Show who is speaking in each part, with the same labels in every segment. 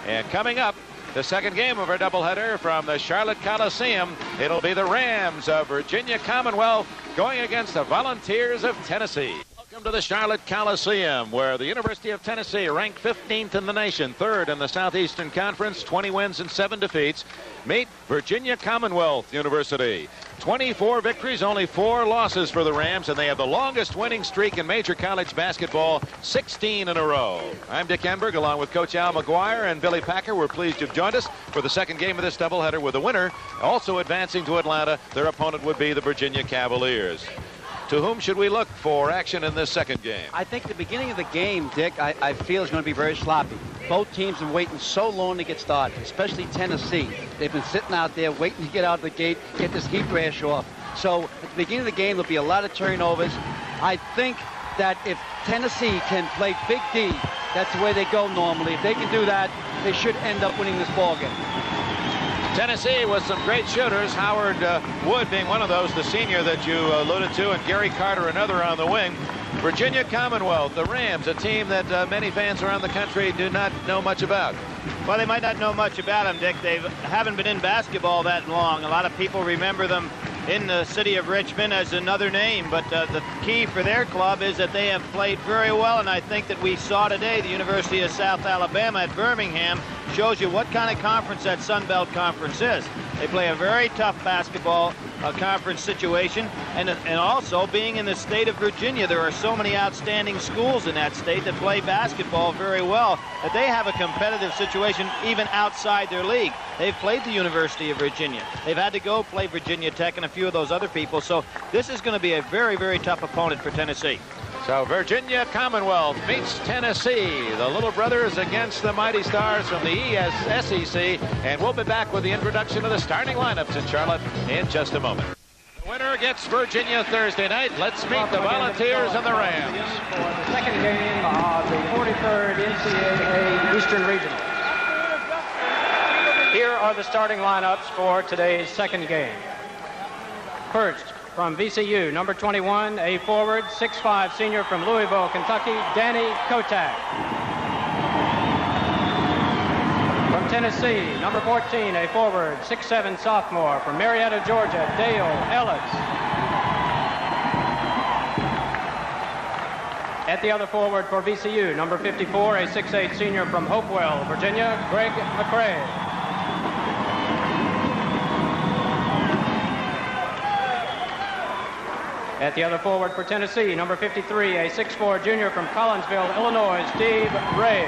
Speaker 1: And coming up, the second game of our doubleheader from the Charlotte Coliseum. It'll be the Rams of Virginia Commonwealth going against the Volunteers of Tennessee. Welcome to the Charlotte Coliseum, where the University of Tennessee, ranked 15th in the nation, 3rd in the Southeastern Conference, 20 wins and 7 defeats, meet Virginia Commonwealth University. 24 victories, only 4 losses for the Rams, and they have the longest winning streak in major college basketball, 16 in a row. I'm Dick Enberg, along with Coach Al McGuire and Billy Packer. We're pleased you've joined us for the second game of this doubleheader, with the winner also advancing to Atlanta. Their opponent would be the Virginia Cavaliers. To whom should we look for action in this second game?
Speaker 2: I think the beginning of the game, Dick, I feel is going to be very sloppy. Both teams are waiting so long to get started, especially Tennessee. They've been sitting out there waiting to get out of the gate, get this heat rash off. So at the beginning of the game, there'll be a lot of turnovers. I think that if Tennessee can play Big D, that's the way they go normally. If they can do that, they should end up winning this ball game.
Speaker 1: Tennessee with some great shooters, Howard Wood being one of those, the senior that you alluded to, and Gary Carter, another on the wing. Virginia Commonwealth, the Rams, a team that many fans around the country do not know much about.
Speaker 3: Well, they might not know much about them, Dick. They haven't been in basketball that long. A lot of people remember them in the city of Richmond as another name, but the key for their club is that they have played very well, and I think that we saw today the University of South Alabama at Birmingham shows you what kind of conference that Sun Belt Conference is. They play a very tough basketball conference situation, and also being in the state of Virginia, there are so many outstanding schools in that state that play basketball very well that they have a competitive situation even outside their league. They've played the University of Virginia. They've had to go play Virginia Tech and a few of those other people, so this is going to be a very, very tough opponent for Tennessee.
Speaker 1: So Virginia Commonwealth meets Tennessee, the little brothers against the mighty stars from the SEC, and we'll be back with the introduction of the starting lineups in Charlotte in just a moment. The winner gets Virginia Thursday night. Let's meet the Volunteers and the Rams.
Speaker 4: For the second game of the 43rd NCAA Eastern Regional. Here are the starting lineups for today's second game. First, from VCU, number 21, a forward, 6'5", senior from Louisville, Kentucky, Danny Kotak. From Tennessee, number 14, a forward, 6'7", sophomore from Marietta, Georgia, Dale Ellis. At the other forward for VCU, number 54, a 6'8", senior from Hopewell, Virginia, Greg McCrae. At the other forward for Tennessee, number 53, a 6'4", junior from Collinsville, Illinois, Steve Ray.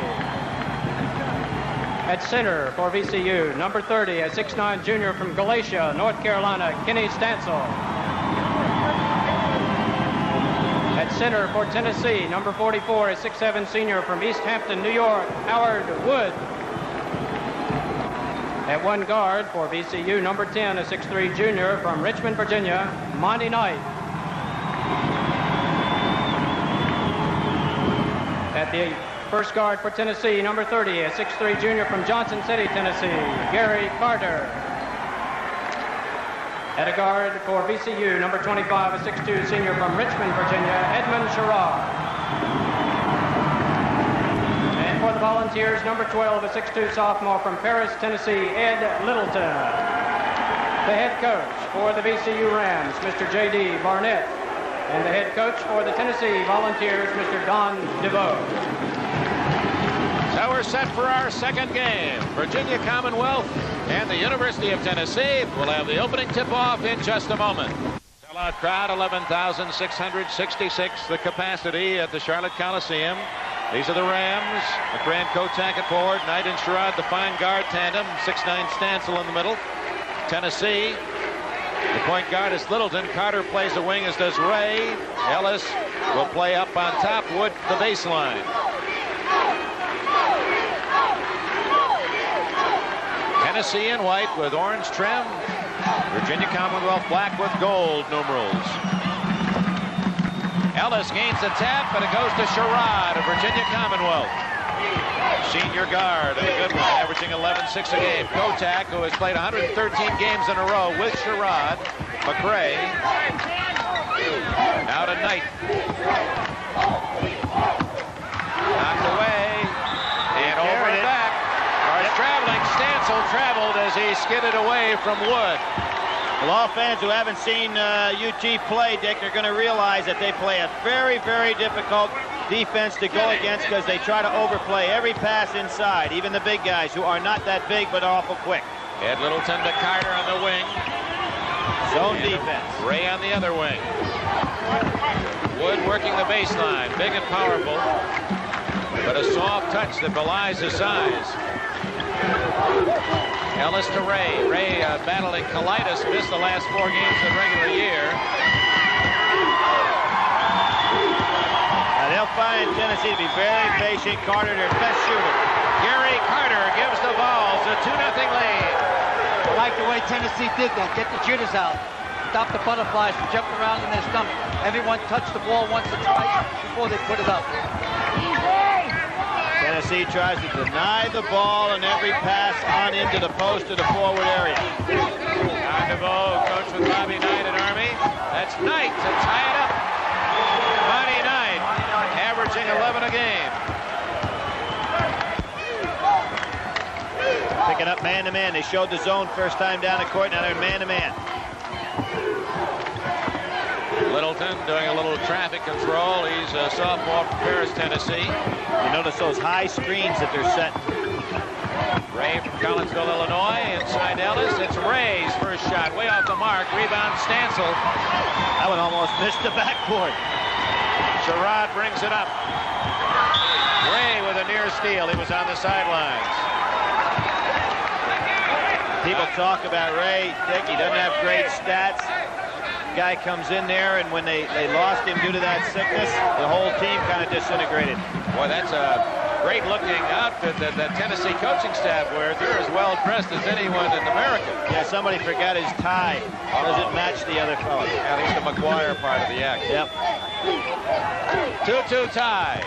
Speaker 4: At center for VCU, number 30, a 6'9", junior from Galatia, North Carolina, Kenny Stansel. At center for Tennessee, number 44, a 6'7", senior from East Hampton, New York, Howard Wood. At one guard for VCU, number 10, a 6'3", junior from Richmond, Virginia, Monty Knight. At the first guard for Tennessee, number 30, a 6'3", junior from Johnson City, Tennessee, Gary Carter. At a guard for VCU, number 25, a 6'2", senior from Richmond, Virginia, Edmund Sherrod. And for the Volunteers, number 12, a 6'2", sophomore from Paris, Tennessee, Ed Littleton. The head coach for the VCU Rams, Mr. J.D. Barnett. And the head coach for the Tennessee Volunteers, Mr. Don DeVoe.
Speaker 1: So we're set for our second game. Virginia Commonwealth and the University of Tennessee will have the opening tip-off in just a moment. Sellout crowd, 11,666, the capacity at the Charlotte Coliseum. These are the Rams. McCrae and Kotak at forward. Knight and Sherrod, the fine guard tandem. 6'9" Stansel in the middle. Tennessee. The point guard is Littleton. Carter plays the wing, as does Ray. Ellis will play up on top. Wood the baseline. Tennessee in white with orange trim. Virginia Commonwealth black with gold numerals. Ellis gains a tap, but it goes to Sherrod of Virginia Commonwealth. Senior guard, and a good one, averaging 11.6 a game. Kotak, who has played 113 games in a row with Sherrod. McCrae. Now to Knight. Knocked away. And over and back. Stancil traveled as he skidded away from Wood.
Speaker 3: Well, all fans who haven't seen UT play, Dick, are going to realize that they play a very, very difficult defense to go against because they try to overplay every pass inside, even the big guys who are not that big but awful quick.
Speaker 1: Ed Littleton to Carter on the wing.
Speaker 3: Zone defense.
Speaker 1: Ray on the other wing. Wood working the baseline, big and powerful, but a soft touch that belies his size. Ellis to Ray. Ray battling colitis, missed the last 4 games of the regular year.
Speaker 3: Now they'll find Tennessee to be very patient. Carter, their best shooter.
Speaker 1: Gary Carter gives the Vols a 2-0 lead.
Speaker 2: I like the way Tennessee did that. Get the jitters out. Stop the butterflies from jumping around in their stomach. Everyone touched the ball once or twice before they put it up.
Speaker 3: Tennessee tries to deny the ball on every pass on into the post or the forward area.
Speaker 1: On DeVoe, coach with Bobby Knight at Army. That's Knight to tie it up. Bonnie Knight, averaging 11 a game.
Speaker 3: Picking up man-to-man. They showed the zone first time down the court. Now they're man-to-man.
Speaker 1: Littleton doing a little traffic control. He's a sophomore from Paris, Tennessee.
Speaker 3: You notice those high screens that they're setting.
Speaker 1: Ray from Collinsville, Illinois. Inside Ellis. It's Ray's first shot. Way off the mark. Rebound Stancil.
Speaker 3: That one almost missed the backboard.
Speaker 1: Sherrod brings it up. Ray with a near steal. He was on the sidelines.
Speaker 3: People talk about Ray. Dick, he doesn't have great stats. Guy comes in there, and when they lost him due to that sickness, the whole team kind of disintegrated.
Speaker 1: Boy, that's a great-looking outfit that Tennessee coaching staff wears. They're as well-dressed as anyone in America.
Speaker 3: Yeah, somebody forgot his tie. Doesn't match the other fellow.
Speaker 1: At least the McGuire part of the act.
Speaker 3: Yep.
Speaker 1: 2-2 tie.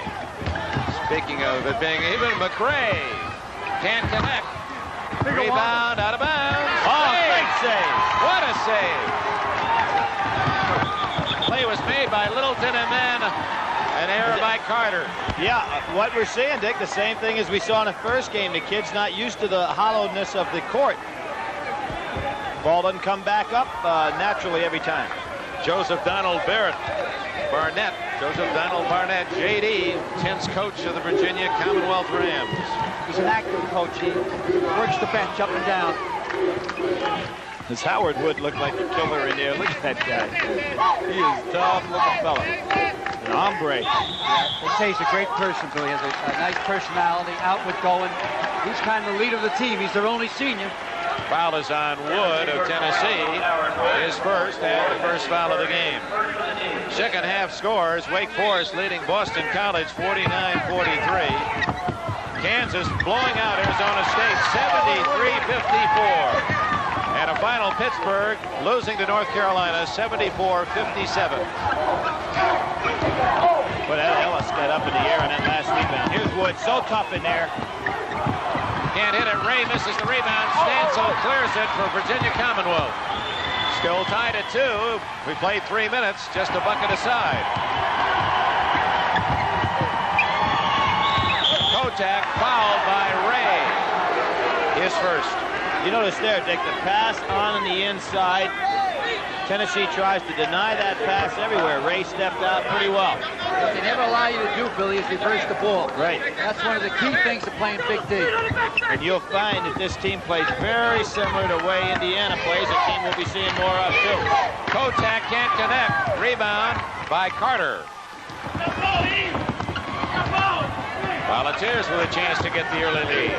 Speaker 1: Speaking of it being even, McRae can't connect. Rebound out of bounds.
Speaker 3: Oh, great save.
Speaker 1: What a save. Play was made by Littleton and then an error by Carter.
Speaker 3: Yeah, what we're seeing, Dick, the same thing as we saw in the first game. The kid's not used to the hollowness of the court. Ball doesn't come back up naturally every time.
Speaker 1: Joseph Donald Barnett, J.D., tense coach of the Virginia Commonwealth Rams.
Speaker 2: He's an active coach. He works the bench up and down.
Speaker 3: Does Howard Wood look like a killer in there? Look at that guy. He is a tough-looking fella. An hombre.
Speaker 2: They say he's a great person, Billy. He has a nice personality, outward going. He's kind of the leader of the team. He's their only senior.
Speaker 1: Foul is on Wood of Tennessee. His first and the first foul of the game. Second half scores. Wake Forest leading Boston College 49-43. Kansas blowing out Arizona State 73-54. And a final Pittsburgh losing to North Carolina 74-57.
Speaker 3: But Ellis got up in the air on that last rebound. Here's Wood, so tough in there.
Speaker 1: Can't hit it. Ray misses the rebound. Stancil clears it for Virginia Commonwealth. Still tied at 2. We played 3 minutes, just a bucket aside. Kotak fouled by Ray. His first.
Speaker 3: You notice there, Dick, the pass on the inside. Tennessee tries to deny that pass everywhere. Ray stepped out pretty well.
Speaker 2: What they never allow you to do, Billy, is reverse the ball.
Speaker 3: Right.
Speaker 2: That's one of the key things of playing Big D.
Speaker 3: And you'll find that this team plays very similar to the way Indiana plays, a team we'll be seeing more of, too.
Speaker 1: Kotak can't connect. Rebound by Carter. Volunteers with a chance to get the early lead.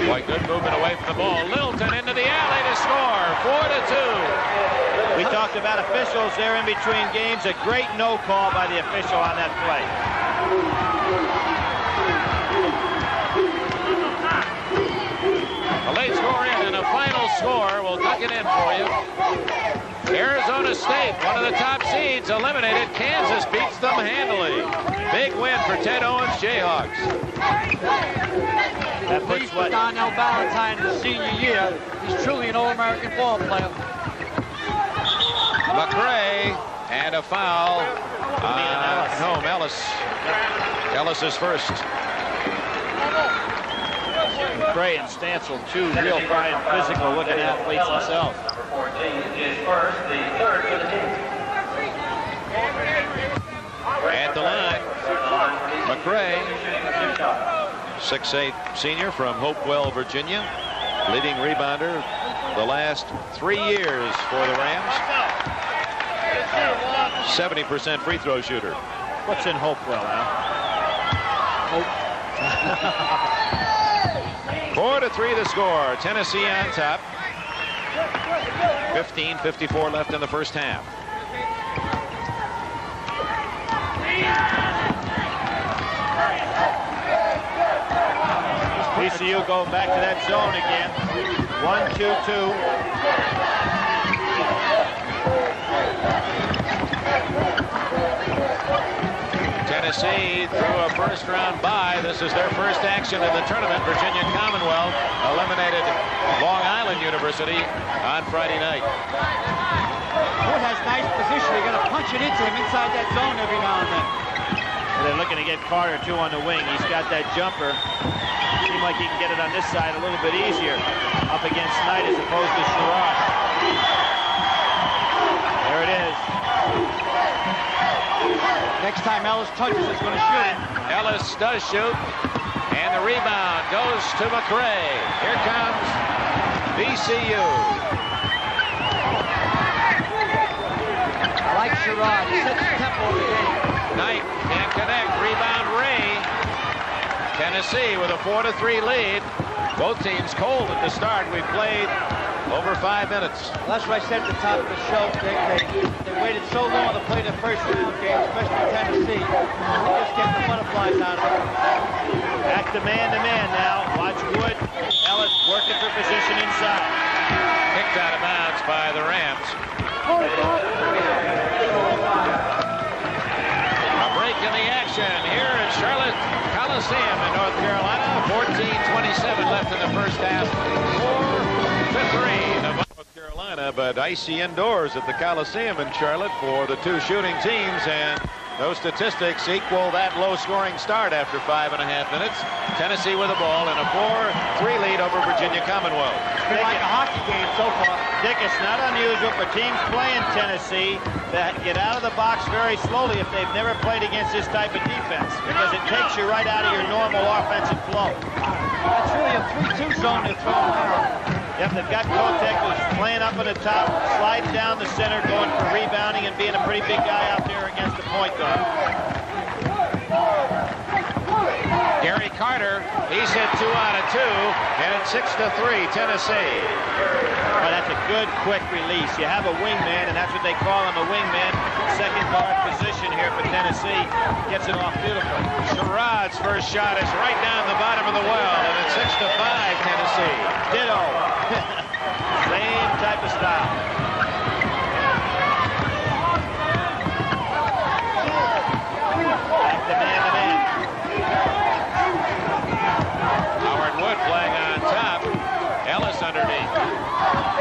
Speaker 1: Boy, good movement away from the ball. Littleton into the alley to score. 4-2.
Speaker 3: We talked about officials there in between games. A great no call by the official on that play.
Speaker 1: A late score in and a final score. We'll tuck it in for you. Arizona State, one of the top seeds, eliminated. Kansas beats them handily. Big win for Ted Owens' Jayhawks.
Speaker 2: That puts what Donnell Valentine in his senior year. He's truly an All-American ball player.
Speaker 1: McRae and a foul. No, Ellis. Ellis is first.
Speaker 3: Gray and Stancil, two real fine physical looking athletes themselves.
Speaker 5: Number 14 is first, the third for the team.
Speaker 1: At the line, McRae, 6'8" senior from Hopewell, Virginia, leading rebounder the last 3 years for the Rams. 70% free throw shooter.
Speaker 3: What's in Hopewell now?
Speaker 1: 4-3 the score. Tennessee on top. 15:54 left in the first half.
Speaker 3: VCU going back to that zone again. 1-2-2.
Speaker 1: Tennessee through a first-round bye. This is their first action in the tournament. Virginia Commonwealth eliminated Long Island University on Friday night.
Speaker 2: Wood has nice position. They're going to punch it into him inside that zone every now and then.
Speaker 3: They're looking to get Carter, too, on the wing. He's got that jumper. Seems like he can get it on this side a little bit easier up against Knight as opposed to Sherrod. There it is.
Speaker 2: Next time Ellis touches, he's going to shoot.
Speaker 1: Ellis does shoot, and the rebound goes to McRae. Here comes VCU.
Speaker 2: Like Sherrod, he sets the tempo of the game.
Speaker 1: Knight can't connect. Rebound Ray. Tennessee with a 4-3 lead. Both teams cold at the start. We've played over 5 minutes.
Speaker 2: Well, that's what I said at the top of the show, Dick. They waited so long to play the first round game, especially Tennessee. They just get the butterflies out of it.
Speaker 3: Back to man now. Watch Wood. Ellis working for position inside.
Speaker 1: Kicked out of bounds by the Rams. A break in the action here at Charlotte Coliseum in North Carolina. 14:27 left in the first half. 4-3 North Carolina, but icy indoors at the Coliseum in Charlotte for the two shooting teams, and those statistics equal that low-scoring start after 5.5 minutes. Tennessee with the ball and a 4-3 lead over Virginia Commonwealth.
Speaker 2: It's been like a hockey game so far.
Speaker 3: Dick, it's not unusual for teams playing Tennessee that get out of the box very slowly if they've never played against this type of defense, because it takes you right out of your normal offensive flow.
Speaker 2: That's really a 3-2 zone they're throwing now.
Speaker 3: Yep, they've got Kotek who's playing up on the top, sliding down the center, going for rebounding and being a pretty big guy out there against the point guard.
Speaker 1: Gary Carter, he's hit 2 out of 2, and it's 6-3 Tennessee.
Speaker 3: Well, that's a good, quick release. You have a wingman, and that's what they call him, a wingman. Second guard position here for Tennessee. Gets it off beautifully.
Speaker 1: Sherrod's first shot is right down the bottom of the well, and it's 6-5 Tennessee.
Speaker 3: Ditto. Same type of style. Back to man-to-man.
Speaker 1: Howard Wood playing on top. Ellis underneath.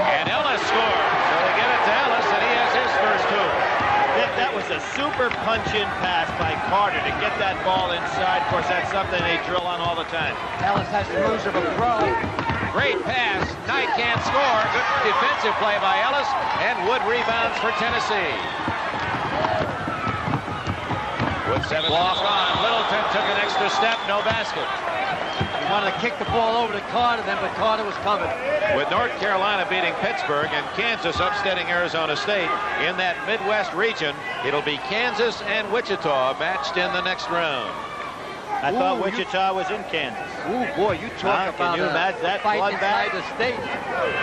Speaker 1: And Ellis scores. So they get it to Ellis, and he has his first 2.
Speaker 3: That was a super punch-in pass by Carter to get that ball inside. Of course, that's something they drill on all the time.
Speaker 2: Ellis has the moves of a pro.
Speaker 1: Great pass. Knight can't score. Good defensive play by Ellis, and Wood rebounds for Tennessee. With 7 lost on. Littleton took an extra step. No basket.
Speaker 2: He wanted to kick the ball over to Carter then, but Carter was covered.
Speaker 1: With North Carolina beating Pittsburgh and Kansas upsetting Arizona State in that Midwest region, it'll be Kansas and Wichita matched in the next round.
Speaker 3: I thought Wichita was in Kansas.
Speaker 2: Ooh, boy, you talk about
Speaker 3: can you imagine that
Speaker 2: fight
Speaker 3: bloodbath?
Speaker 2: inside the state.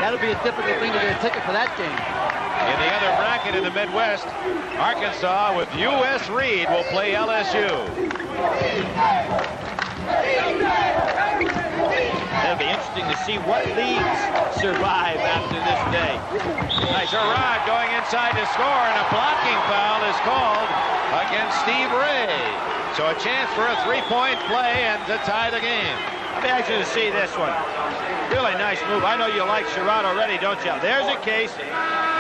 Speaker 2: That'll be a difficult thing to get a ticket for that game.
Speaker 1: In the other bracket in the Midwest, Arkansas with U.S. Reed will play LSU.
Speaker 3: It'll be interesting to see what leagues survive after this day.
Speaker 1: Sherrod going inside to score, and a blocking foul is called against Steve Ray. So a chance for a three-point play and to tie the game.
Speaker 3: I'd be anxious to see this one. Really nice move. I know you like Sherrod already, don't you? There's a case.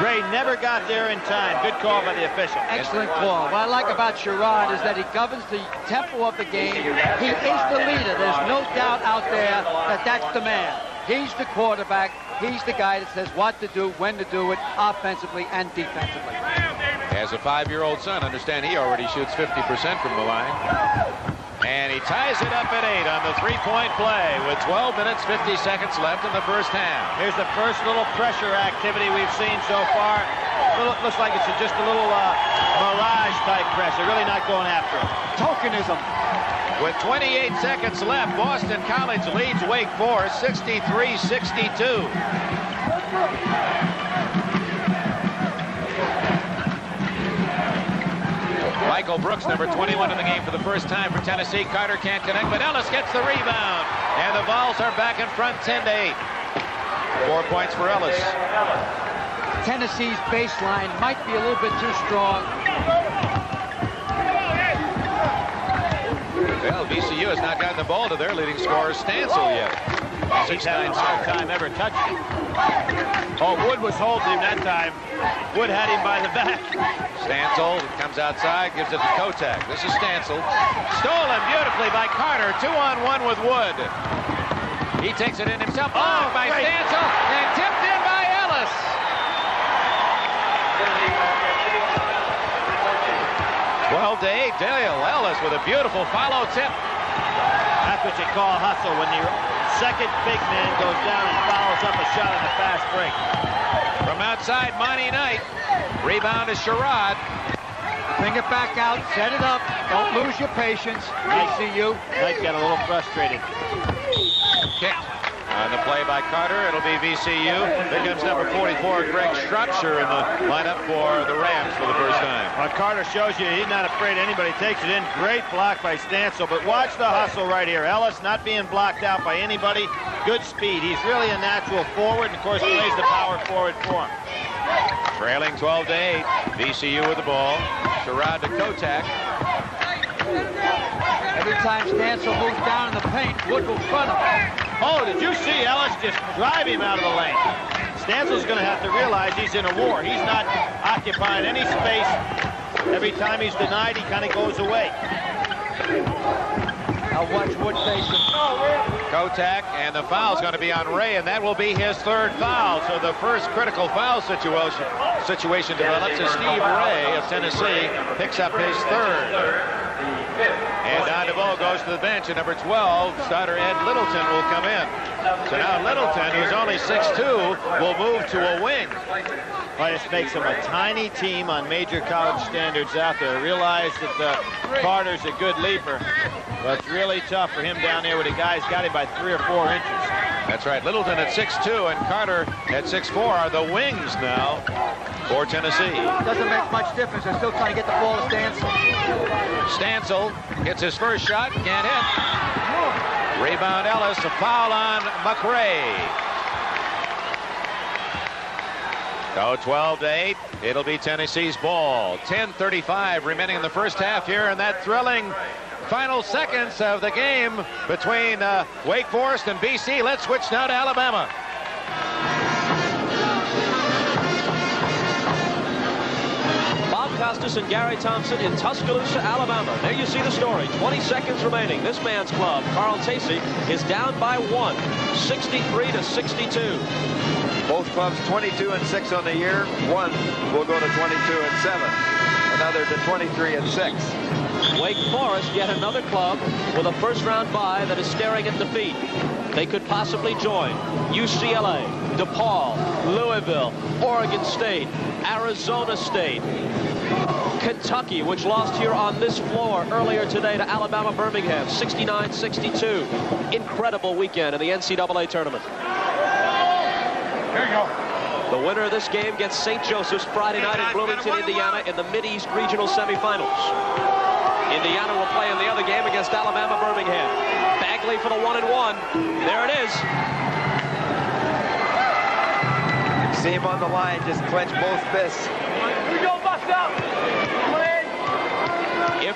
Speaker 3: Ray never got there in time. Good call by the official.
Speaker 2: Excellent call. What I like about Sherrod is that he governs the tempo of the game. He is the leader. There's no doubt out there that that's the man. He's the quarterback. He's the guy that says what to do, when to do it, offensively and defensively.
Speaker 1: As a 5-year-old son, understand he already shoots 50% from the line. And he ties it up at 8 on the three-point play with 12 minutes, 50 seconds left in the first half.
Speaker 3: Here's the first little pressure activity we've seen so far. Looks like it's just a little mirage-type pressure, really not going after it.
Speaker 2: Tokenism.
Speaker 1: With 28 seconds left, Boston College leads Wake Forest 63-62. Michael Brooks, number 21 in the game for the first time for Tennessee. Carter can't connect, but Ellis gets the rebound. And the Vols are back in front 10-8. 4 points for Ellis.
Speaker 2: Tennessee's baseline might be a little bit too strong.
Speaker 1: Well, VCU has not gotten the ball to their leading scorer, Stansel, yet.
Speaker 3: He's having a hard time ever touching it. Oh, Wood was holding him that time. Wood had him by the back.
Speaker 1: Stansel comes outside, gives it to Kotak. This is Stansel. Stolen beautifully by Carter. 2-on-1 with Wood. He takes it in himself. Oh, by Stansel, and tipped in by Ellis. Well, to 8, Dale Ellis with a beautiful follow tip.
Speaker 3: That's what you call hustle when your second big man goes down and follows up a shot on the fast break.
Speaker 1: From outside, Monty Knight. Rebound to Sherrod.
Speaker 2: Bring it back out, set it up. Don't lose your patience. VCU.
Speaker 3: Knight got a little frustrated.
Speaker 1: Kick on the play by Carter. It'll be VCU. Here comes number 44, Greg Strupsher, in the lineup for the Rams for the first time.
Speaker 3: Well, Carter shows you he's not afraid anybody takes it in. Great block by Stansel, but watch the hustle right here. Ellis not being blocked out by anybody. Good speed. He's really a natural forward, and of course plays the power forward for him.
Speaker 1: Trailing 12-8. VCU with the ball. Sherrod to Kotak.
Speaker 2: Every time Stansel moves down in the paint, Wood will front him.
Speaker 3: Oh, did you see Ellis just drive him out of the lane? Stansel's going to have to realize he's in a war. He's not occupying any space. Every time he's denied, he kind of goes away.
Speaker 2: Now watch Wood face him.
Speaker 1: Kotak, and the foul's going to be on Ray, and that will be his third foul. So the first critical foul situation develops as Steve Ray of Tennessee picks up his third. And Don DeVoe goes to the bench, and number 12, starter Ed Littleton, will come in. So now Littleton, who's only 6'2", will move to a wing.
Speaker 3: Well, this makes him a tiny team on major college standards out there. Realize that Carter's a good leaper, but it's really tough for him down there when the guy's got him by 3 or 4 inches.
Speaker 1: That's right. Littleton at 6'2", and Carter at 6'4" are the wings now for Tennessee.
Speaker 2: Doesn't make much difference. They're still trying to get the ball to Stansel.
Speaker 1: Stansel gets his first shot, can't hit. Rebound Ellis, a foul on McRae. So 12-8, it'll be Tennessee's ball. 10:35 remaining in the first half here, and that thrilling final seconds of the game between Wake Forest and BC. Let's switch now to Alabama.
Speaker 6: Costas and Gary Thompson in Tuscaloosa, Alabama. There you see the story. 20 seconds remaining. This man's club, Carl Tacey, is down by 1, 63-62.
Speaker 7: Both clubs 22-6 on the year. One will go to 22-7. Another to 23-6.
Speaker 6: Wake Forest, yet another club with a first-round bye that is staring at defeat. They could possibly join UCLA, DePaul, Louisville, Oregon State, Arizona State, Kentucky, which lost here on this floor earlier today to Alabama Birmingham, 69-62. Incredible weekend in the NCAA tournament.
Speaker 3: Here you go.
Speaker 6: The winner of this game gets St. Joseph's Friday night in Bloomington, Indiana, in the Mid-East Regional Semifinals. Indiana will play in the other game against Alabama Birmingham. Bagley for the 1-and-1. There it is.
Speaker 7: See him on the line, just clench both fists.
Speaker 5: We go bust up.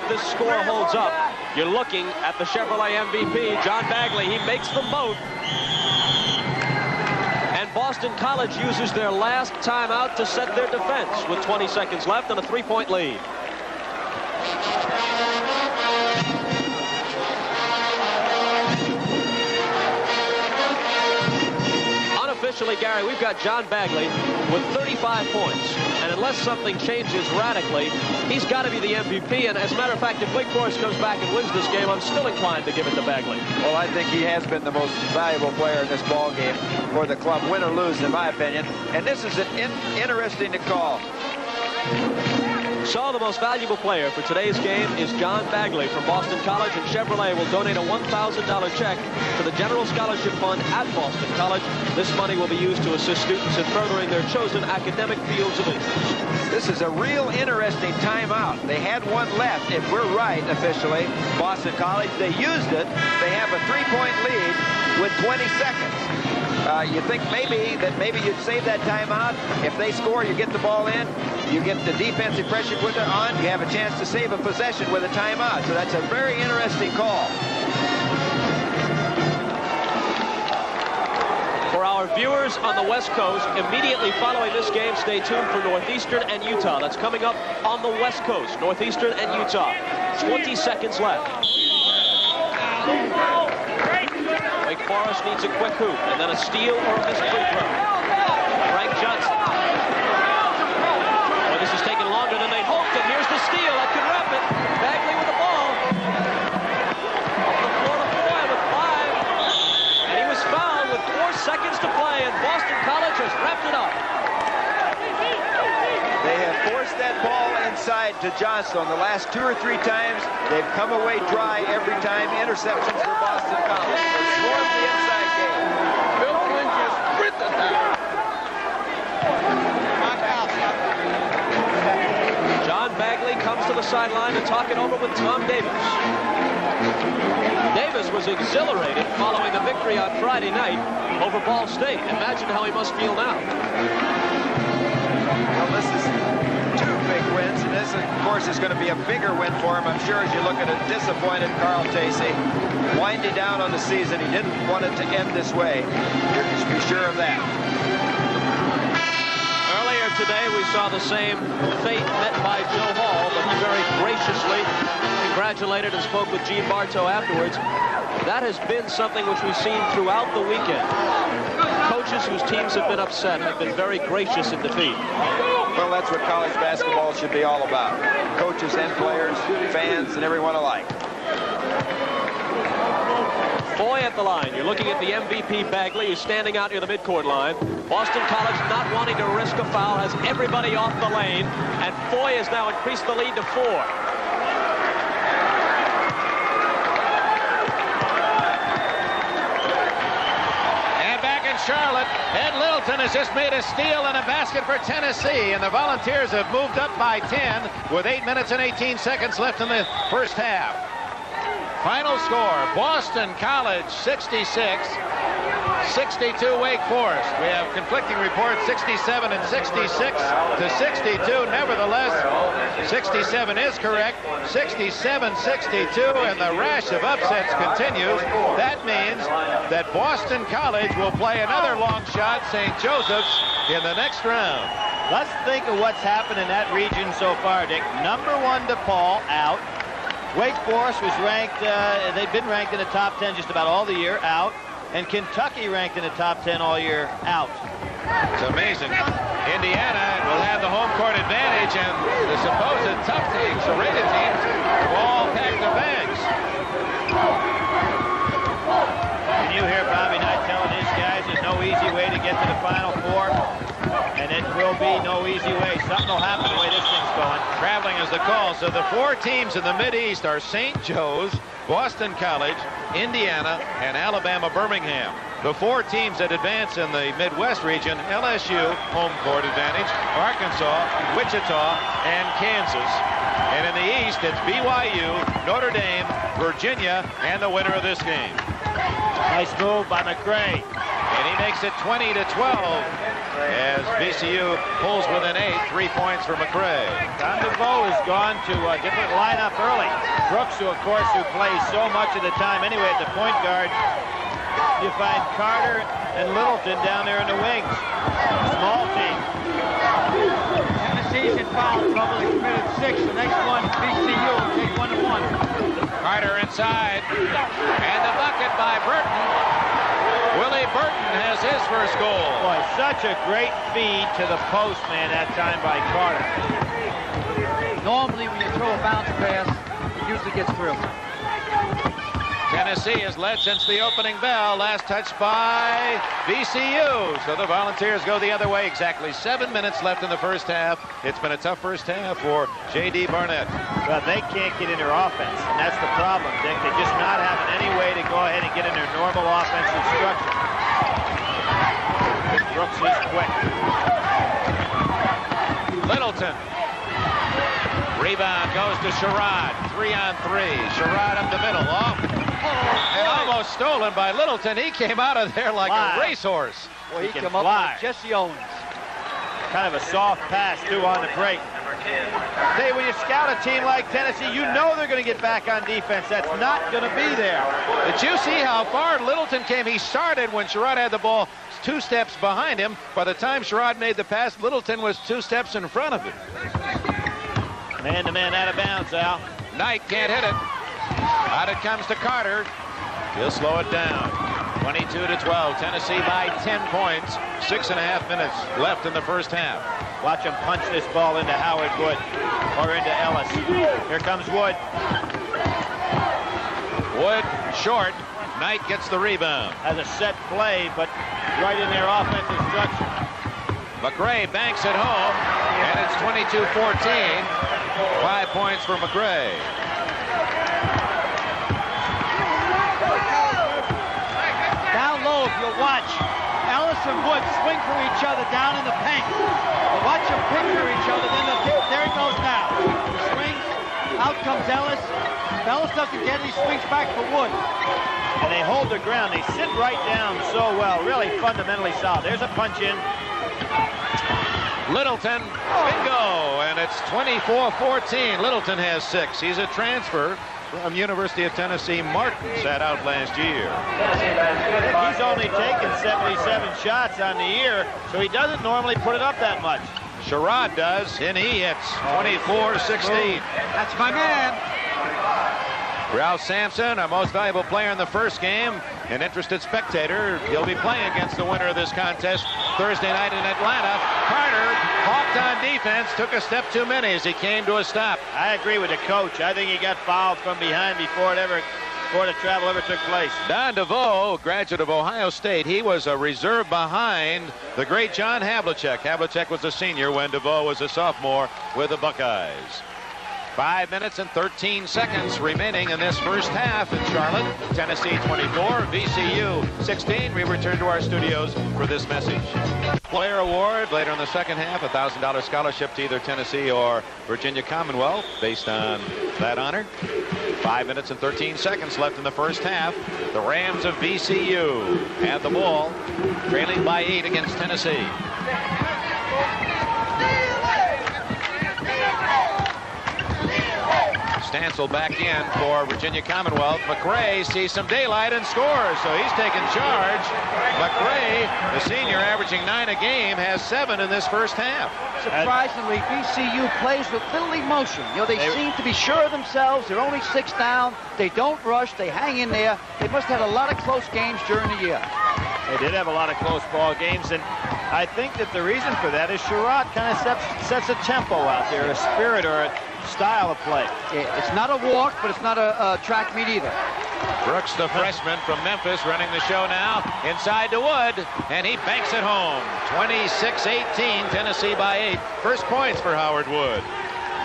Speaker 6: this score holds up, you're looking at the Chevrolet MVP, John Bagley. He makes them both. And Boston College uses their last timeout to set their defense with 20 seconds left and a 3-point lead. Unofficially, Gary, we've got John Bagley with 35 points. And unless something changes radically, he's got to be the MVP. And as a matter of fact, if Wake Forest comes back and wins this game, I'm still inclined to give it to Bagley.
Speaker 7: Well, I think he has been the most valuable player in this ball game for the club, win or lose, in my opinion. And this is interesting to call.
Speaker 6: So the most valuable player for today's game is John Bagley from Boston College, and Chevrolet will donate a $1,000 check to the General Scholarship Fund at Boston College. This money will be used to assist students in furthering their chosen academic fields of interest.
Speaker 7: This is a real interesting timeout. They had one left, if we're right officially. Boston College, they used it. They have a 3-point lead with 20 seconds. You think maybe you'd save that timeout. If they score, you get the ball in. You get the defensive pressure put on. You have a chance to save a possession with a timeout. So that's a very interesting call.
Speaker 6: For our viewers on the West Coast, immediately following this game, stay tuned for Northeastern and Utah. That's coming up on the West Coast, Northeastern and Utah. 20 seconds left. Wake Forest needs a quick hoop, and then a steal or a missed free throw. Frank Johnson. Well, this is taking longer than they'd hoped, and here's the steal. That could wrap it. Bagley with the ball. Off the floor to Foy with 5. And he was fouled with 4 seconds to play, and Boston College has wrapped it up.
Speaker 7: They have forced that ball inside to Johnstone the last 2 or 3 times. They've come away dry every time. Interceptions for Boston College. They swarmed the inside game.
Speaker 8: Bill Clinton just sprinted that.
Speaker 6: John Bagley comes to the sideline to talk it over with Tom Davis. Davis was exhilarated following the victory on Friday night over Ball State. Imagine how he must feel now.
Speaker 7: Well, this is 2 big wins, and this, of course, is going to be a bigger win for him, I'm sure, as you look at a disappointed Carl Tacey. Winding down on the season, he didn't want it to end this way. You can be sure of that.
Speaker 6: Earlier today, we saw the same fate met by Joe Hall, but he very graciously congratulated and spoke with Gene Bartow afterwards. That has been something which we've seen throughout the weekend. Coaches whose teams have been upset have been very gracious in defeat.
Speaker 7: Well, that's what college basketball should be all about. Coaches and players, fans, and everyone alike.
Speaker 6: Foy at the line. You're looking at the MVP Bagley, who's standing out near the midcourt line. Boston College, not wanting to risk a foul, has everybody off the lane, and Foy has now increased the lead to 4.
Speaker 1: Charlotte, Ed Littleton has just made a steal and a basket for Tennessee, and the Volunteers have moved up by 10 with 8 minutes and 18 seconds left in the first half. Final score, Boston College 66, 62 Wake Forest. We have conflicting reports, 67 and 66 to 62. Nevertheless, 67 is correct, 67-62, and the rash of upsets continues. That means that Boston College will play another long shot, St. Joseph's, in the next round.
Speaker 3: Let's think of what's happened in that region so far, Dick. Number 1, DePaul, out. Wake Forest was ranked, they've been ranked in the top 10 just about all the year, out. And Kentucky ranked in the top 10 all year, out.
Speaker 1: It's amazing. Indiana will have the home court advantage, and the supposed tough teams, the rated teams, will all pack their bags.
Speaker 3: And you hear Bobby Knight telling his guys there's no easy way to get to the Final Four, and it will be no easy way. Something will happen the way this thing's going.
Speaker 1: Traveling is the call. So the 4 teams in the Mid-East are St. Joe's, Boston College, Indiana, and Alabama Birmingham. The 4 teams that advance in the Midwest region, LSU, home court advantage, Arkansas, Wichita, and Kansas. And in the East, it's BYU, Notre Dame, Virginia, and the winner of this game.
Speaker 3: Nice move by McRae.
Speaker 1: And he makes it 20-12 as VCU pulls within 8. 3 points for McRae.
Speaker 3: Don DeVoe has gone to a different lineup early. Brooks, who plays so much of the time anyway at the point guard. You find Carter and Littleton down there in the wings. Small team.
Speaker 2: Tennessee's in foul trouble. They committed 6. The next one, VCU will take 1-1.
Speaker 1: Carter inside, and the bucket by Burton. Willie Burton has his first goal.
Speaker 3: Boy, such a great feed to the post man that time by Carter.
Speaker 2: Normally, when you throw a bounce pass, it usually gets through.
Speaker 1: Tennessee has led since the opening bell. Last touch by VCU. So the Volunteers go the other way. Exactly 7 minutes left in the first half. It's been a tough first half for J.D. Barnett.
Speaker 3: Well, they can't get in their offense, and that's the problem, Dick. They're just not having any way to go ahead and get in their normal offensive structure. Brooks is quick.
Speaker 1: Littleton. Rebound goes to Sherrod. 3-on-3. Sherrod up the middle. And almost stolen by Littleton. He came out of there like a racehorse.
Speaker 2: Well, he
Speaker 3: can
Speaker 2: came
Speaker 3: fly.
Speaker 2: up like Jesse Owens.
Speaker 3: Kind of a soft pass, too, on the break. Hey, when you scout a team like Tennessee, you know they're going to get back on defense. That's not going to be there.
Speaker 1: Did you see how far Littleton came? He started when Sherrod had the ball 2 steps behind him. By the time Sherrod made the pass, Littleton was 2 steps in front of him.
Speaker 3: Man-to-man out of bounds, Al.
Speaker 1: Knight can't hit it. Out it comes to Carter. He'll slow it down. 22-12. Tennessee by 10 points. 6.5 minutes left in the first half.
Speaker 3: Watch him punch this ball into Howard Wood or into Ellis. Here comes Wood.
Speaker 1: Wood short. Knight gets the rebound.
Speaker 3: Has a set play, but right in their offensive structure.
Speaker 1: McRae banks it home, and it's 22-14. 5 points for McRae.
Speaker 2: Down low, if you watch, Ellis and Wood swing for each other down in the paint. But watch them picture each other, then there he goes now. He swings, out comes Ellis. If Ellis doesn't get it, he swings back for Wood.
Speaker 3: And they hold their ground. They sit right down so well. Really fundamentally solid. There's a punch in.
Speaker 1: Littleton, bingo, and it's 24-14. Littleton has 6. He's a transfer from University of Tennessee. Martin sat out last year.
Speaker 3: He's only taken 77 shots on the year, so he doesn't normally put it up that much.
Speaker 1: Sherrod does, and he hits 24-16.
Speaker 2: That's my man.
Speaker 1: Ralph Sampson, our most valuable player in the first game, an interested spectator. He'll be playing against the winner of this contest Thursday night in Atlanta. Carter, hawked on defense, took a step too many as he came to a stop.
Speaker 3: I agree with the coach. I think he got fouled from behind before the travel ever took place.
Speaker 1: Don DeVoe, graduate of Ohio State, he was a reserve behind the great John Havlicek. Havlicek was a senior when DeVoe was a sophomore with the Buckeyes. 5 minutes and 13 seconds remaining in this first half in Charlotte. Tennessee 24, VCU 16. We return to our studios for this message. Player award later in the second half, a $1,000 scholarship to either Tennessee or Virginia Commonwealth based on that honor. 5 minutes and 13 seconds left in the first half. The Rams of VCU have the ball, trailing by 8 against Tennessee. Stancil back in for Virginia Commonwealth. McRae sees some daylight and scores, so he's taking charge. McRae, the senior, averaging 9 a game, has 7 in this first half.
Speaker 2: Surprisingly, VCU plays with little emotion. You know, they seem to be sure of themselves. They're only 6 down. They don't rush. They hang in there. They must have had a lot of close games during the year.
Speaker 3: They did have a lot of close ball games, and I think that the reason for that is Sherrod kind of sets a tempo out there, a spirit or a style of play.
Speaker 2: It's not a walk, but it's not a track meet either.
Speaker 1: Brooks, the freshman from Memphis, running the show now. Inside to Wood, and he banks it home. 26-18, Tennessee by 8. First points for Howard Wood.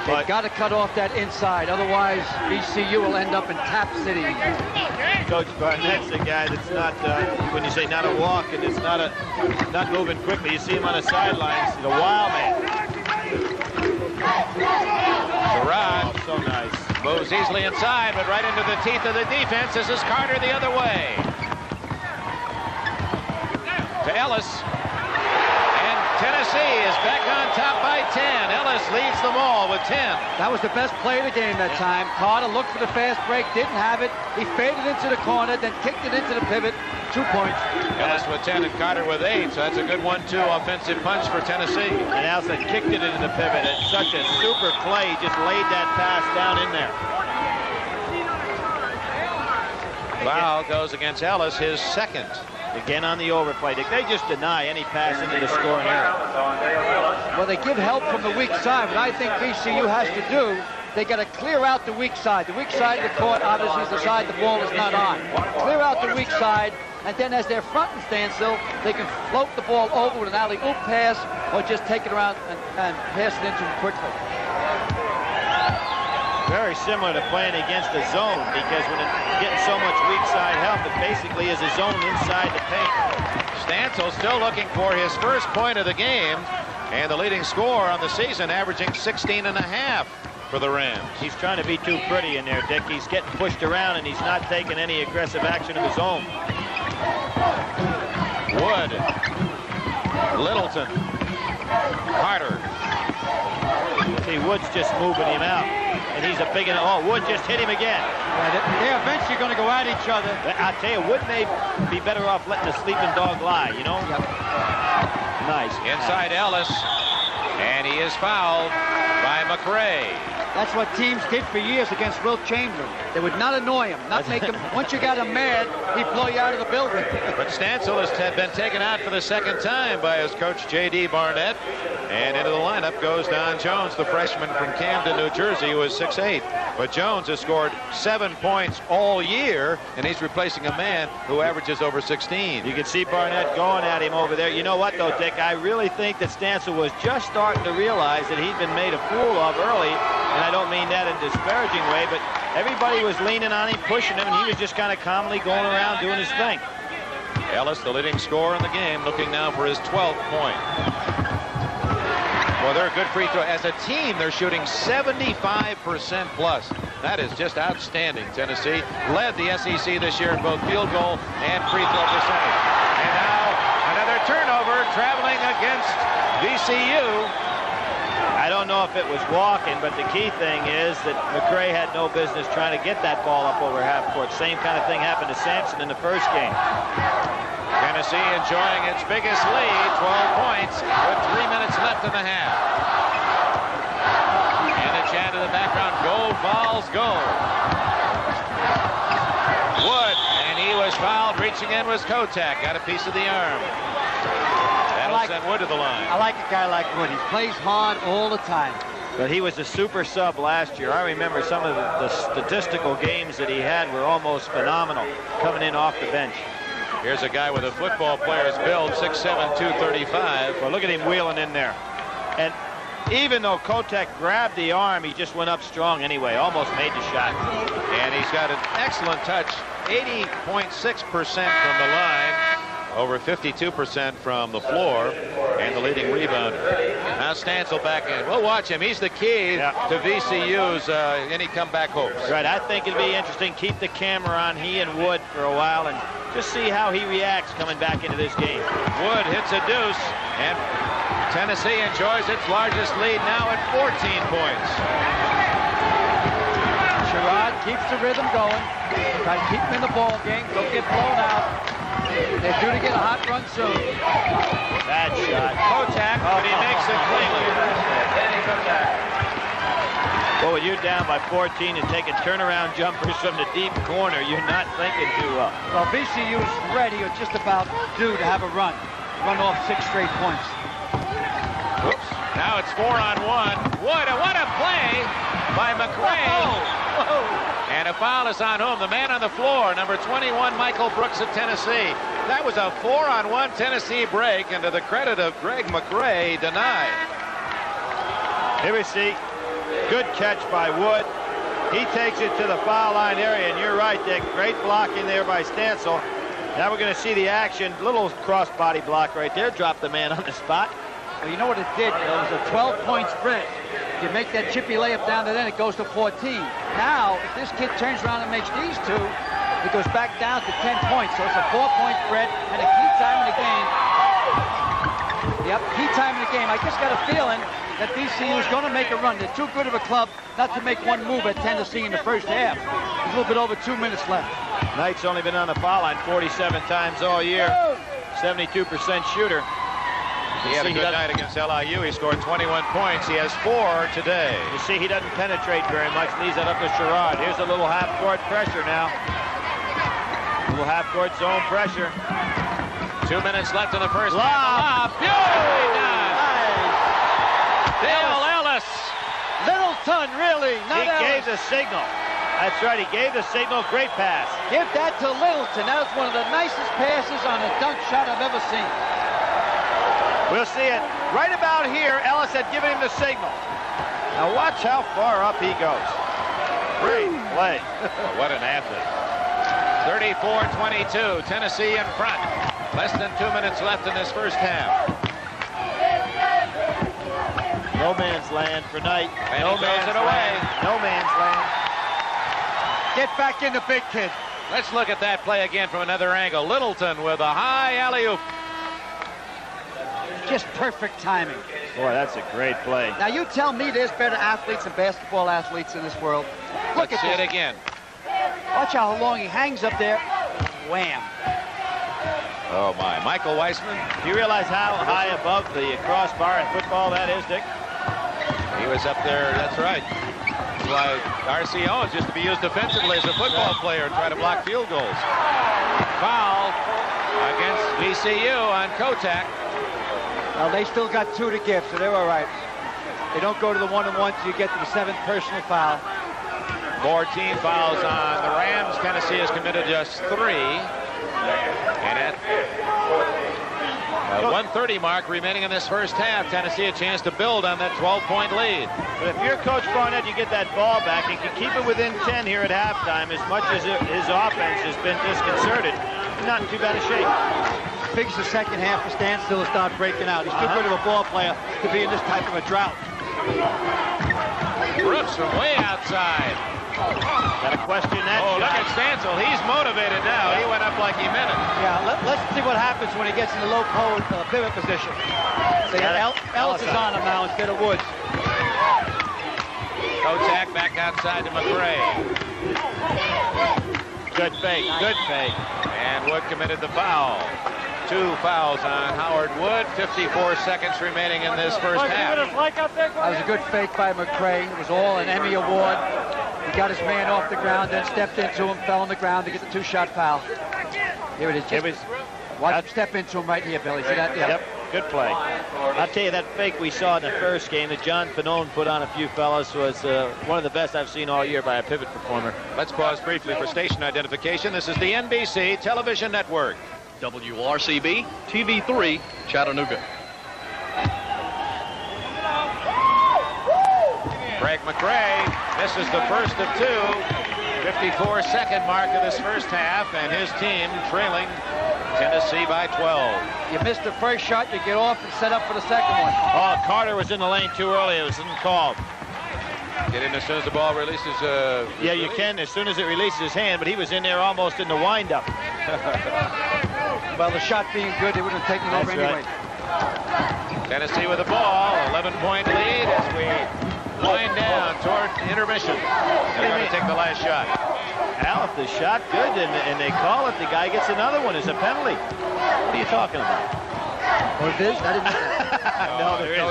Speaker 2: They've got to cut off that inside, otherwise VCU will end up in Tap City.
Speaker 3: Coach Barnett's a guy that's not, when you say not a walk, and it's not moving quickly. You see him on the sidelines. He's a wild man.
Speaker 1: Sherrod,
Speaker 3: so nice.
Speaker 1: Moves easily inside, but right into the teeth of the defense. This is Carter the other way. to Ellis. And Tennessee is back on top by 10. Ellis leads them all with 10.
Speaker 2: That was the best play of the game that time. Carter looked for the fast break, didn't have it. He faded into the corner, then kicked it into the pivot. 2 points.
Speaker 1: Ellis with 10 and Carter with 8, so that's a good 1-2 offensive punch for Tennessee.
Speaker 3: And Nelson kicked it into the pivot. It's such a super play. He just laid that pass down in there.
Speaker 1: Foul goes against Ellis, his second.
Speaker 3: Again on the overplay. They just deny any pass into the scoring area.
Speaker 2: Well, they give help from the weak side. What I think VCU has to do, they got to clear out the weak side. The weak side of the court, obviously, is the side the ball is not on. Clear out the weak side, and then as they're front and standstill, they can float the ball over with an alley-oop pass or just take it around and pass it into them quickly.
Speaker 3: Very similar to playing against a zone, because when it's getting so much weak side help, it basically is a zone inside the paint.
Speaker 1: Stancil still looking for his first point of the game, and the leading scorer on the season, averaging 16.5 for the Rams.
Speaker 3: He's trying to be too pretty in there, Dick. He's getting pushed around, and he's not taking any aggressive action of his own.
Speaker 1: Wood, Littleton, Carter.
Speaker 3: See, Wood's just moving him out, and he's a big enough. Oh, Wood just hit him again.
Speaker 2: Yeah, they're eventually going to go at each other.
Speaker 3: I'll tell you, Wood may be better off letting the sleeping dog lie, you know?
Speaker 2: Yep.
Speaker 3: Nice.
Speaker 1: Inside Ellis, and he is fouled by McRae.
Speaker 2: That's what teams did for years against Wilt Chamberlain. They would not annoy him, not make him. Once you got him mad, he'd blow you out of the building.
Speaker 1: But Stancil has been taken out for the second time by his coach, J.D. Barnett. And into the lineup goes Don Jones, the freshman from Camden, New Jersey, who is 6'8". But Jones has scored 7 points all year, and he's replacing a man who averages over 16.
Speaker 3: You can see Barnett going at him over there. You know what, though, Dick? I really think that Stancil was just starting to realize that he'd been made a fool of early. And I don't mean that in a disparaging way, but everybody was leaning on him, pushing him, and he was just kind of calmly going around doing his thing.
Speaker 1: Ellis, the leading scorer in the game, looking now for his 12th point. Well, they're a good free throw. As a team, they're shooting 75% plus. That is just outstanding. Tennessee led the SEC this year in both field goal and free throw percentage. And now another turnover traveling against VCU.
Speaker 3: I don't know if it was walking, but the key thing is that McRae had no business trying to get that ball up over half court. Same kind of thing happened to Sampson in the first game.
Speaker 1: Tennessee enjoying its biggest lead, 12 points, with 3 minutes left in the half. And the chant in the background, go Vols, go. Wood, and he was fouled. Reaching in was Kotak, got a piece of the arm. That'll send Wood to the line.
Speaker 2: I like a guy like Wood. He plays hard all the time.
Speaker 3: But he was a super sub last year. I remember some of the statistical games that he had were almost phenomenal, coming in off the bench.
Speaker 1: Here's a guy with a football player's build, 6'7", 235.
Speaker 3: Well, look at him wheeling in there. And even though Kotek grabbed the arm, he just went up strong anyway, almost made the shot.
Speaker 1: And he's got an excellent touch, 80.6% from the line, over 52% from the floor, and the leading rebounder. Now Stancil back in. We'll watch him. He's the key to VCU's any comeback hopes.
Speaker 3: Right, I think it'll be interesting. Keep the camera on he and Wood for a while and just see how he reacts coming back into this game.
Speaker 1: Wood hits a deuce, and Tennessee enjoys its largest lead now at 14 points.
Speaker 2: Sherrod keeps the rhythm going. Try to keep him in the ball game. Don't get blown out. They're due to get a hot run soon.
Speaker 3: Bad shot.
Speaker 1: Kotak, but he makes it cleanly.
Speaker 3: Well, when you're down by 14 and taking turnaround jumpers from the deep corner, you're not thinking too well.
Speaker 2: Well, VCU's ready or just about due to have a run. Run off 6 straight points.
Speaker 1: Whoops. Now it's 4-on-1. What a play by McRae.
Speaker 2: Whoa.
Speaker 1: And a foul is on whom? The man on the floor, number 21, Michael Brooks of Tennessee. That was a 4-on-1 Tennessee break, and to the credit of Greg McRae, denied.
Speaker 3: Here we see. Good catch by Wood. He takes it to the foul line area, and you're right, Dick. Great blocking there by Stancil. Now we're going to see the action. Little cross-body block right there. Drop the man on the spot.
Speaker 2: Well, you know what it did? It was a 12-point spread. If you make that chippy layup down to then, it goes to 14. Now, if this kid turns around and makes these two, it goes back down to 10 points. So it's a 4-point spread and a key time in the game. Yep, key time in the game. I just got a feeling that VCU is going to make a run. They're too good of a club not to make one move at Tennessee in the first half. There's a little bit over 2 minutes left.
Speaker 3: Knight's only been on the foul line 47 times all year. 72% shooter.
Speaker 1: He had a good night against LIU. He scored 21 points. He has 4 today.
Speaker 3: You see, he doesn't penetrate very much. Leaves that up to Sherrod. Here's a little half-court pressure now. Little half-court zone pressure.
Speaker 1: 2 minutes left in the first
Speaker 3: Lob.
Speaker 1: half. Beautifully done.
Speaker 3: Nice.
Speaker 1: Dale Ellis.
Speaker 2: Littleton, really.
Speaker 3: He gave the signal. That's right. He gave the signal. Great pass.
Speaker 2: Give that to Littleton. That was one of the nicest passes on a dunk shot I've ever seen.
Speaker 3: We'll see it right about here. Ellis had given him the signal. Now watch how far up he goes. Great play.
Speaker 1: Oh, what an athlete. 34-22. Tennessee in front. Less than 2 minutes left in this first half.
Speaker 3: No man's land for Knight.
Speaker 1: And
Speaker 3: no
Speaker 1: he throws
Speaker 3: man's
Speaker 1: it away.
Speaker 3: land. No man's land.
Speaker 2: Get back in the big kid.
Speaker 1: Let's look at that play again from another angle. Littleton with a high alley-oop.
Speaker 2: Just perfect timing.
Speaker 3: Boy, that's a great play.
Speaker 2: Now you tell me there's better athletes and basketball athletes in this world. Look
Speaker 1: Let's
Speaker 2: at
Speaker 1: see
Speaker 2: this.
Speaker 1: it again.
Speaker 2: Watch how long he hangs up there. Wham.
Speaker 1: Oh, my. Michael Weissman.
Speaker 3: Do you realize how high above the crossbar in football that is, Dick?
Speaker 1: He was up there. That's right. That's why R.C. Owens used to be used defensively as a football player and try to block field goals. Foul against VCU on Kotak.
Speaker 2: Well, they still got 2 to give, so they're all right. They don't go to the 1-on-1 till you get to the 7th personal foul.
Speaker 1: 14 fouls on the Rams. Tennessee has committed just 3. And at 1:30 mark remaining in this first half, Tennessee a chance to build on that 12-point lead.
Speaker 3: But if you're Coach Barnett, you get that ball back and can keep it within 10 here at halftime. As much as his offense has been disconcerted, he's not in too bad a shape.
Speaker 2: Fix the second half to stand still and start breaking out. He's too good of a ball player to be in this type of a drought.
Speaker 1: Brooks from way outside.
Speaker 3: Got to question that
Speaker 1: Oh,
Speaker 3: shot.
Speaker 1: look at Stansel. He's motivated now. He went up like he meant it.
Speaker 2: Yeah, let's see what happens when he gets in the low pivot position. See, Ellis is on him now instead of Woods.
Speaker 1: Kotak back outside to McRae.
Speaker 3: Good fake. Good fake.
Speaker 1: And Wood committed the foul. 2 fouls on Howard Wood. 54 seconds remaining in this first half.
Speaker 2: That was a good fake by McRae. It was all an Emmy Award. He got his man off the ground, then stepped into him, fell on the ground to get the 2-shot foul. Here it is. Watch him step into him right here, Billy. See that? Yeah.
Speaker 3: Yep. Good play. I'll tell you, that fake we saw in the first game that John Fanone put on a few fellas was one of the best I've seen all year by a pivot performer.
Speaker 1: Let's pause briefly for station identification. This is the NBC Television Network.
Speaker 6: WRCB TV3 Chattanooga.
Speaker 1: Greg McRae misses the first of 2. 54-second mark of this first half, and his team trailing Tennessee by 12.
Speaker 2: You missed the first shot, you get off and set up for the second one.
Speaker 3: Oh, Carter was in the lane too early. It wasn't called.
Speaker 1: Get in as soon as the ball releases.
Speaker 3: Yeah, you can as soon as it releases his hand, but he was in there almost in the windup.
Speaker 2: Well, the shot being good, they would have taken it over anyway.
Speaker 1: Tennessee with the ball, 11-point lead as we wind down toward intermission. They're going to take the last shot.
Speaker 3: Al, if the shot good and they call it, the guy gets another one as a penalty. What are you talking about?
Speaker 2: What it is? I didn't know that.
Speaker 3: No, there isn't.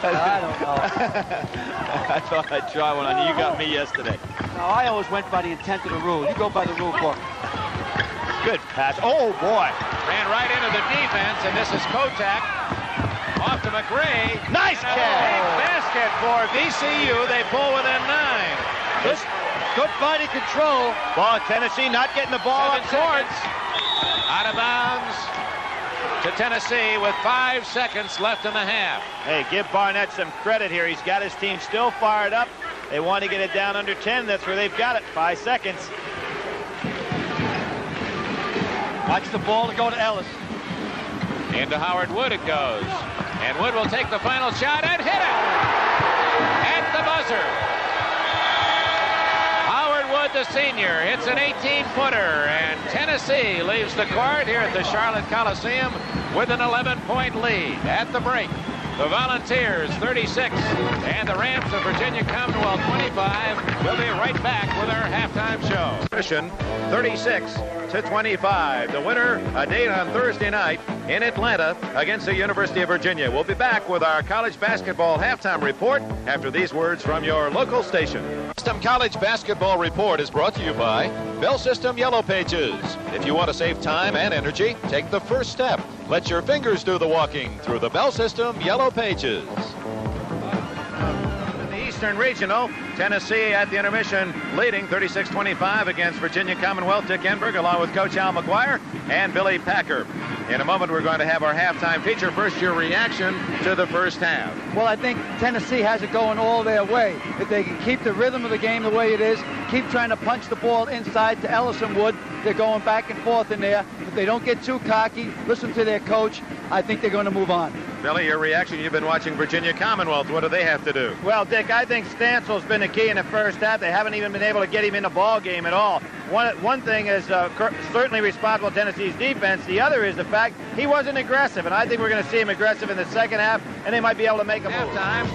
Speaker 2: I don't know.
Speaker 3: I thought I'd try one on you. You got me yesterday.
Speaker 2: No, I always went by the intent of the rule. You go by the rule book.
Speaker 3: Good pass. Oh, boy.
Speaker 1: Ran right into the defense, and this is Kotak. Off to McRae.
Speaker 3: Nice
Speaker 1: catch.
Speaker 3: catch.
Speaker 1: Basket for VCU. They pull within 9.
Speaker 2: Good body control.
Speaker 3: Ball, Tennessee not getting the ball on court.
Speaker 1: Out of bounds to Tennessee with 5 seconds left in the half.
Speaker 3: Hey, give Barnett some credit here. He's got his team still fired up. They want to get it down under 10. That's where they've got it. 5 seconds.
Speaker 2: Watch the ball to go to Ellis.
Speaker 1: Into Howard Wood it goes. And Wood will take the final shot and hit it! At the buzzer. Howard Wood, the the senior, hits an 18-footer, and Tennessee leaves the court here at the Charlotte Coliseum with an 11-point lead. At the break, the Volunteers 36 and the Rams of Virginia Commonwealth 25. We'll be right back with our halftime show. 36-25. The winner, a date on Thursday night in Atlanta against the University of Virginia. We'll be back with our college basketball halftime report after these words from your local station. System College Basketball Report is brought to you by Bell System Yellow Pages. If you want to save time and energy, take the first step. Let your fingers do the walking through the Bell System Yellow Pages. In the Eastern Regional, Tennessee at the intermission leading 36-25 against Virginia Commonwealth. Dick Enberg along with Coach Al McGuire and Billy Packer. In a moment, we're going to have our halftime feature. First, your reaction to the first half.
Speaker 2: Well, I think Tennessee has it going all their way. If they can keep the rhythm of the game the way it is, keep trying to punch the ball inside to Ellison Wood, they're going back and forth in there. If they don't get too cocky, listen to their coach, I think they're going to move on.
Speaker 1: Billy, your reaction, you've been watching Virginia Commonwealth. What do they have to do?
Speaker 3: Well, Dick, I think Stansel's been the key in the first half. They haven't even been able to get him in the ball game at all. One thing is certainly responsible for Tennessee's defense. The other is the fact he wasn't aggressive, and I think we're going to see him aggressive in the second half, and they might be able to make a move.
Speaker 1: Halftime,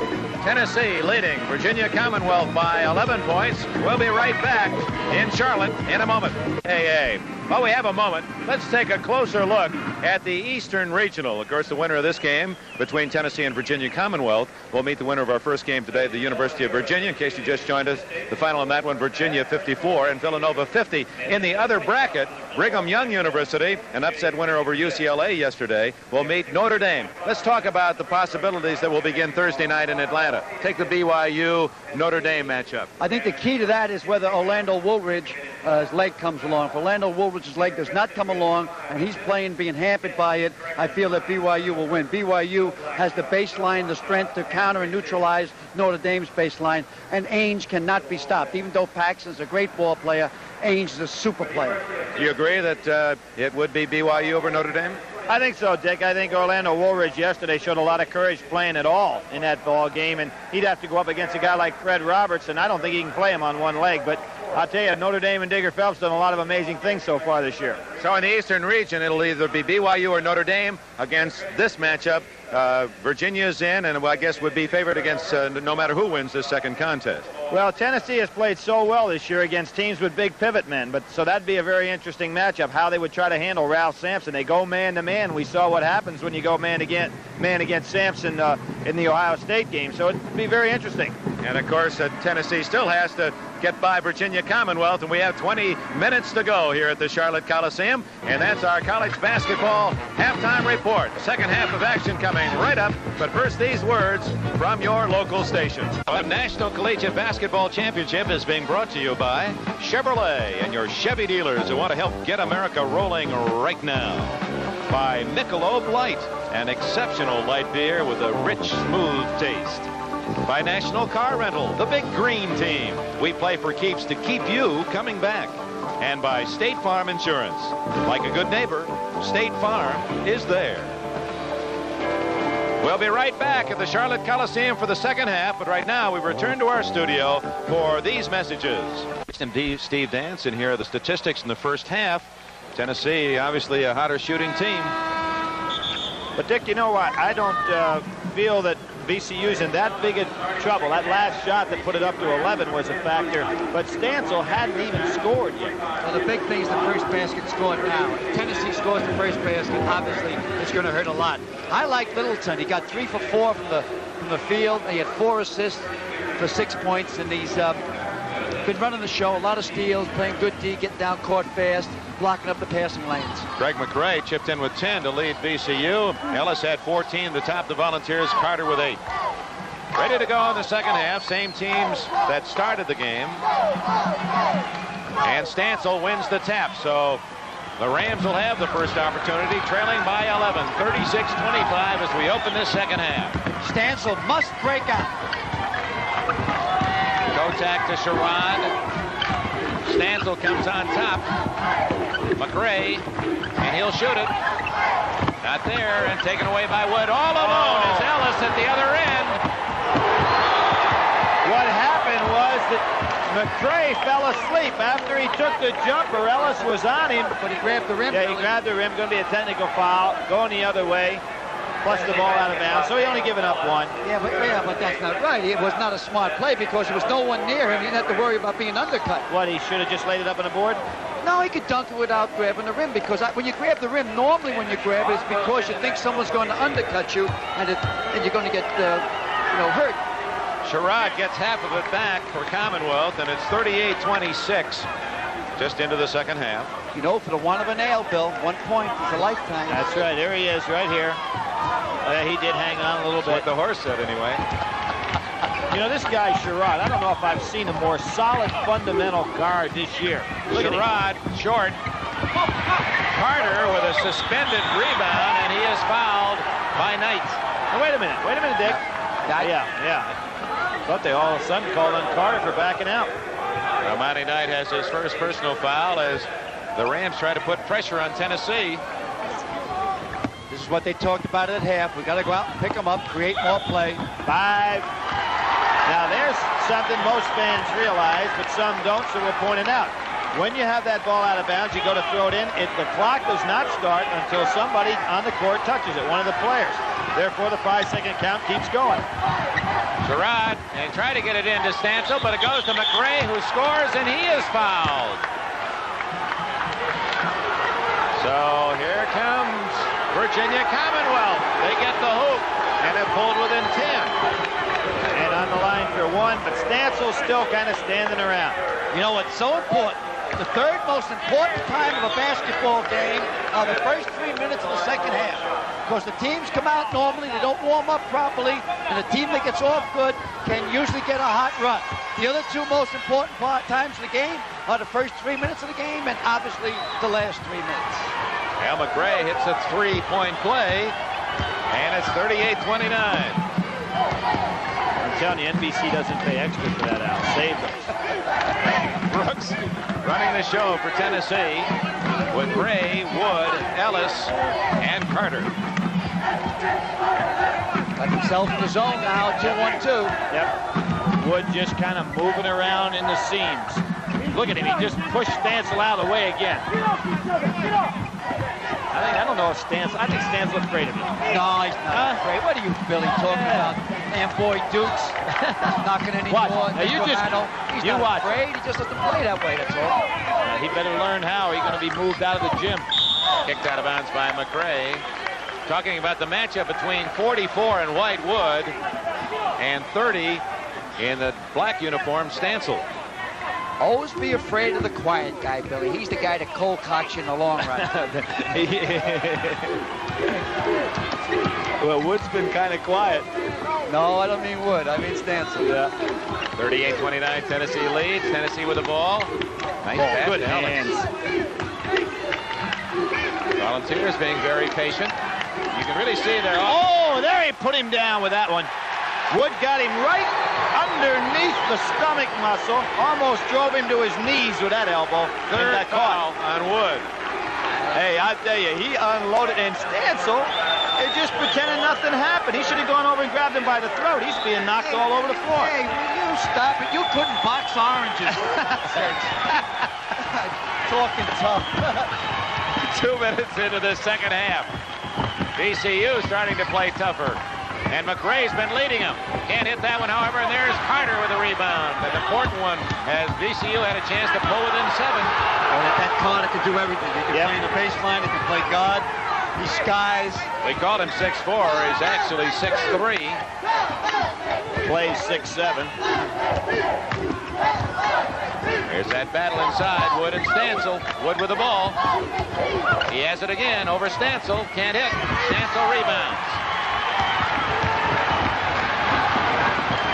Speaker 1: Tennessee leading Virginia Commonwealth by 11 points. We'll be right back in Charlotte in a moment. Hey. Well, we have a moment. Let's take a closer look at the Eastern Regional. Of course, the winner of this game between Tennessee and Virginia Commonwealth will meet the winner of our first game today, the University of Virginia. In case you just joined us, the final on that one, Virginia 54 and Villanova 50. In the other bracket, Brigham Young University, an upset winner over UCLA yesterday, will meet Notre Dame. Let's talk about the possibilities that will begin Thursday night in Atlanta. Take the BYU-Notre Dame matchup.
Speaker 2: I think the key to that is whether Orlando Woolridge's leg comes along. If Orlando Woolridge's leg does not come along and he's playing being hampered by it, I feel that BYU will win. BYU has the baseline, the strength to counter and neutralize Notre Dame's baseline, and Ainge cannot be stopped. Even though Paxson's a great ball player, Ainge is a super player.
Speaker 1: Do you agree that it would be BYU over Notre Dame?
Speaker 3: I think so, Dick. I think Orlando Woolridge yesterday showed a lot of courage playing at all in that ball game, and he'd have to go up against a guy like Fred Roberts, and I don't think he can play him on one leg. But I'll tell you, Notre Dame and Digger Phelps done a lot of amazing things so far this year.
Speaker 1: So in the Eastern region, it'll either be BYU or Notre Dame against this matchup. Virginia's in, and I guess would be favored against no matter who wins this second contest.
Speaker 3: Well, Tennessee has played so well this year against teams with big pivot men, but so that'd be a very interesting matchup, how they would try to handle Ralph Sampson. They go man-to-man. We saw what happens when you go man against Sampson in the Ohio State game, so it'd be very interesting.
Speaker 1: And, of course, Tennessee still has to get by Virginia Commonwealth, and we have 20 minutes to go here at the Charlotte Coliseum, and that's our college basketball halftime report. The second half of action coming right up, but first these words from your local station. The National Collegiate Basketball Championship is being brought to you by Chevrolet and your Chevy dealers who want to help get America rolling right now. By Michelob Light, an exceptional light beer with a rich, smooth taste. By National Car Rental, the big green team. We play for keeps to keep you coming back. And by State Farm Insurance. Like a good neighbor, State Farm is there. We'll be right back at the Charlotte Coliseum for the second half, but right now we return to our studio for these messages. Steve Dance, and here are the statistics in the first half. Tennessee, obviously a hotter shooting team.
Speaker 3: But, Dick, you know what? I don't feel that VCU's in that big of trouble. That last shot that put it up to 11 was a factor, but Stansel hadn't even scored yet.
Speaker 2: Well, the big thing is the first basket scored now. If Tennessee scores the first basket, obviously it's going to hurt a lot. I like Littleton. He got 3 for 4 from the field. He had 4 assists for 6 points, and he's been running the show. A lot of steals, playing good D, getting down court fast, blocking up the passing lanes.
Speaker 1: Greg McRae chipped in with 10 to lead VCU. Ellis had 14 to top the Volunteers. Carter with 8. Ready to go in the second half. Same teams that started the game. And Stansel wins the tap. So the Rams will have the first opportunity, trailing by 11, 36-25 as we open this second half.
Speaker 2: Stansel must break out.
Speaker 1: Kotak to Sherrod. Stansel comes on top. McRae, and he'll shoot it. Not there, and taken away by Wood. All alone is Ellis at the other end.
Speaker 3: What happened was that McRae fell asleep after he took the jumper. Ellis was on him.
Speaker 2: But he grabbed the rim.
Speaker 3: Yeah, he grabbed the rim. Going to be a technical foul. Going the other way. Plus the ball out of bounds. So he only given up one.
Speaker 2: Yeah, but that's not right. It was not a smart play because there was no one near him. He didn't have to worry about being undercut.
Speaker 3: What, he should have just laid it up on the board?
Speaker 2: No, he could dunk it without grabbing the rim because when you grab the rim, normally when you grab it, it's because you think someone's going to undercut you and you're going to get hurt.
Speaker 1: Sherrod gets half of it back for Commonwealth, and it's 38-26 just into the second half.
Speaker 2: You know, for the one of a nail, Bill, 1 point is a lifetime.
Speaker 3: That's right. There he is right here. He did hang on a little bit.
Speaker 1: What the horse said, anyway.
Speaker 3: You know, this guy, Sherrod, I don't know if I've seen a more solid fundamental guard this year.
Speaker 1: Sherrod, short. Carter with a suspended rebound, and he is fouled by Knight.
Speaker 3: Now, wait a minute, Dick. Yeah. Thought they all of a sudden called on Carter for backing out.
Speaker 1: Well, Monty Knight has his first personal foul as the Rams try to put pressure on Tennessee.
Speaker 2: This is what they talked about at half. We got to go out and pick them up, create more play.
Speaker 3: 5. Now there's something most fans realize, but some don't, so we'll point it out. When you have that ball out of bounds, you go to throw it in. The clock does not start until somebody on the court touches it, one of the players. Therefore, the 5-second count keeps going.
Speaker 1: Sherrod, they try to get it into Stancil, but it goes to McRae, who scores, and he is fouled. So here comes Virginia Commonwealth. They get the hoop, and it pulled within 10.
Speaker 3: And on the line for 1, but Stancil's still kind of standing around.
Speaker 2: You know what's so important? The third most important time of a basketball game are the first 3 minutes of the second half. Because the teams come out normally, they don't warm up properly, and the team that gets off good can usually get a hot run. The other 2 most important times of the game are the first 3 minutes of the game and obviously the last 3 minutes.
Speaker 1: Al McRae hits a 3-point play, and it's 38-29.
Speaker 3: I'm telling you, NBC doesn't pay extra for that, Al. Save them.
Speaker 1: Brooks running the show for Tennessee with Ray, Wood, Ellis, and Carter.
Speaker 2: Got himself in the zone now, 2-1-2.
Speaker 3: Yep. Wood just kind of moving around in the seams. Look at him. He just pushed Stancil out of the way again. I don't know if I think Stancil afraid of him.
Speaker 2: No, he's not afraid. What are you, Billy, talking about? And boy, Dukes knocking any
Speaker 3: Watch.
Speaker 2: more.
Speaker 3: Now you
Speaker 2: he's not
Speaker 3: watch.
Speaker 2: afraid. He just doesn't play that way, that's all.
Speaker 3: He better learn how. He's going to be moved out of the gym.
Speaker 1: Kicked out of bounds by McRae. Talking about the matchup between 44 in white Wood and 30 in the black uniform, Stancil.
Speaker 2: Always be afraid of the quiet guy, Billy. He's the guy that cold cocks you in the long run.
Speaker 3: Well, Wood's been kind of quiet.
Speaker 2: No, I don't mean Wood. I mean Stancil.
Speaker 3: Yeah.
Speaker 1: 38-29, Tennessee leads. Tennessee with the ball. Nice pass.
Speaker 3: Good hands.
Speaker 1: Volunteers being very patient. You can really see there.
Speaker 3: Oh, there he put him down with that one. Wood got him right underneath the stomach muscle. Almost drove him to his knees with that elbow.
Speaker 1: Third foul on Wood.
Speaker 3: Hey, I tell you, he unloaded. And Stancil is just pretending nothing happened. He should have gone over and grabbed him by the throat. He's being knocked all over the floor.
Speaker 2: Hey, will you stop it? You couldn't box oranges. Talking tough.
Speaker 1: 2 minutes into the second half. VCU starting to play tougher. And McRae's been leading him. Can't hit that one, however, and there's Carter with a rebound. An important one as VCU had a chance to pull within 7.
Speaker 2: Well, that Carter can do everything. He can play in the baseline, he can play guard, he skies.
Speaker 1: They called him 6'4". He's actually 6'3".
Speaker 3: Plays 6'7".
Speaker 1: There's that battle inside, Wood and Stancil. Wood with the ball. He has it again over Stancil. Can't hit. Stancil rebounds.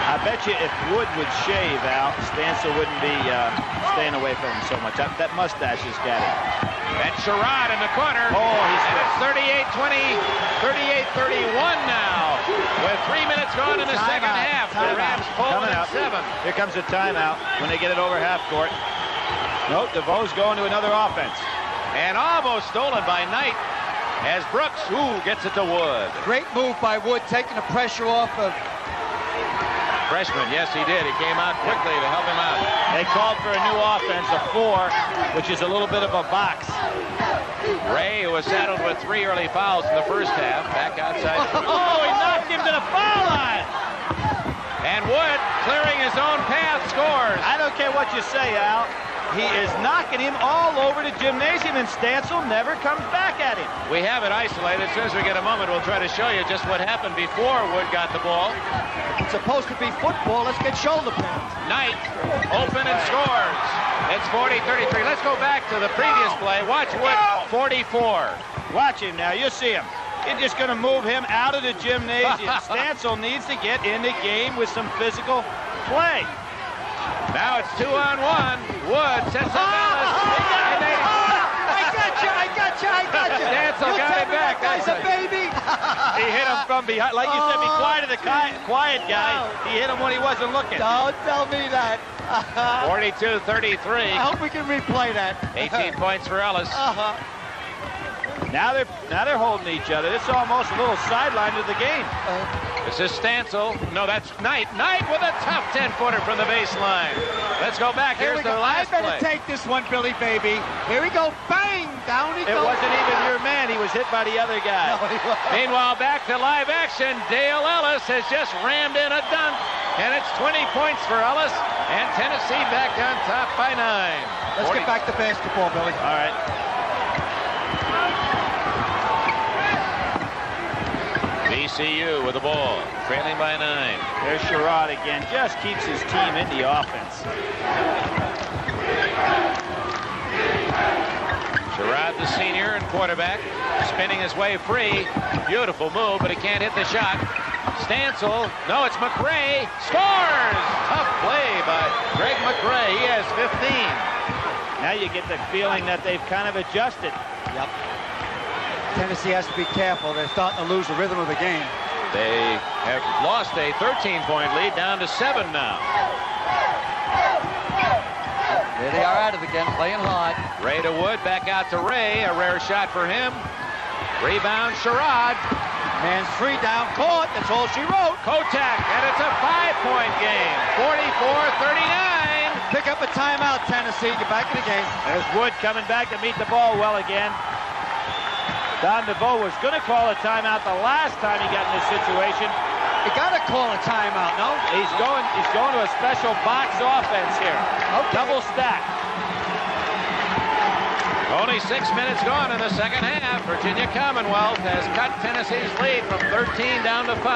Speaker 3: I bet you if Wood would shave out, Stancil wouldn't be staying away from him so much. That mustache has got him.
Speaker 1: And Sherrod in the corner.
Speaker 3: Oh, he's
Speaker 1: and it's 38-20, 38-31 now. With 3 minutes gone in the second half. The Rams pull within 7.
Speaker 3: Here comes a timeout when they get it over half court. Nope, the Vols going to another offense.
Speaker 1: And almost stolen by Knight as Brooks, gets it to Wood.
Speaker 2: Great move by Wood, taking the pressure off of
Speaker 1: Freshman, yes, he did. He came out quickly to help him out.
Speaker 3: Hey, they called for a new offense, a 4, which is a little bit of a box.
Speaker 1: Ray, who was saddled with 3 early fouls in the first half, back outside.
Speaker 3: Oh, he knocked him to the foul line.
Speaker 1: And Wood, clearing his own path, scores.
Speaker 3: I don't care what you say, Al. He is knocking him all over the gymnasium, and Stancil never comes back at him.
Speaker 1: We have it isolated. As soon as we get a moment, we'll try to show you just what happened before Wood got the ball.
Speaker 2: It's supposed to be football. Let's get shoulder pads.
Speaker 1: Knight, open and scores. It's 40-33. Let's go back to the previous play. Watch Wood, 44.
Speaker 3: Watch him now. You'll see him. You're just going to move him out of the gymnasium. Stancil needs to get in the game with some physical play.
Speaker 1: Now it's 2-on-1. Wood sets up Ellis.
Speaker 2: I got you.
Speaker 1: Stancil got it back.
Speaker 2: That's a baby.
Speaker 3: He hit him from behind. Like you said, be quiet to the quiet guy. He hit him when he wasn't looking.
Speaker 2: Don't tell me that.
Speaker 1: 42-33.
Speaker 2: I hope we can replay that.
Speaker 1: 18 points for Ellis.
Speaker 3: Now they're holding each other. It's almost a little sideline to the game.
Speaker 1: This is Stancil. No, that's Knight. Knight with a tough 10-footer from the baseline. Let's go back. Here's the last play.
Speaker 2: I better take this one, Billy, baby. Here we go. Bang! Down he goes.
Speaker 3: It wasn't even your man. He was hit by the other guy.
Speaker 2: No,
Speaker 1: Meanwhile, back to live action. Dale Ellis has just rammed in a dunk. And it's 20 points for Ellis. And Tennessee back on top by 9.
Speaker 2: Let's get back to basketball, Billy.
Speaker 3: All right.
Speaker 1: VCU with the ball, trailing by 9.
Speaker 3: There's Sherrod again. Just keeps his team in the offense.
Speaker 1: Sherrod, the senior and quarterback, spinning his way free. Beautiful move, but he can't hit the shot. Stancil, no, it's McRae, scores! Tough play by Greg McRae. He has 15.
Speaker 3: Now you get the feeling that they've kind of adjusted.
Speaker 2: Yep. Tennessee has to be careful. They're starting to lose the rhythm of the game.
Speaker 1: They have lost a 13-point lead down to 7 now.
Speaker 2: There they are at it again, playing hard.
Speaker 1: Ray to Wood, back out to Ray. A rare shot for him. Rebound, Sherrod.
Speaker 2: Man's free down court. That's all she wrote.
Speaker 1: Kotak, and it's a 5-point game. 44-39.
Speaker 2: Pick up a timeout, Tennessee. Get back in the game.
Speaker 3: There's Wood coming back to meet the ball well again. Don DeVoe was going to call a timeout the last time he got in this situation.
Speaker 2: You got to call a timeout, no?
Speaker 3: He's going to a special box offense here.
Speaker 2: Okay.
Speaker 3: Double stack.
Speaker 1: Only 6 minutes gone in the second half. Virginia Commonwealth has cut Tennessee's lead from 13 down to 5.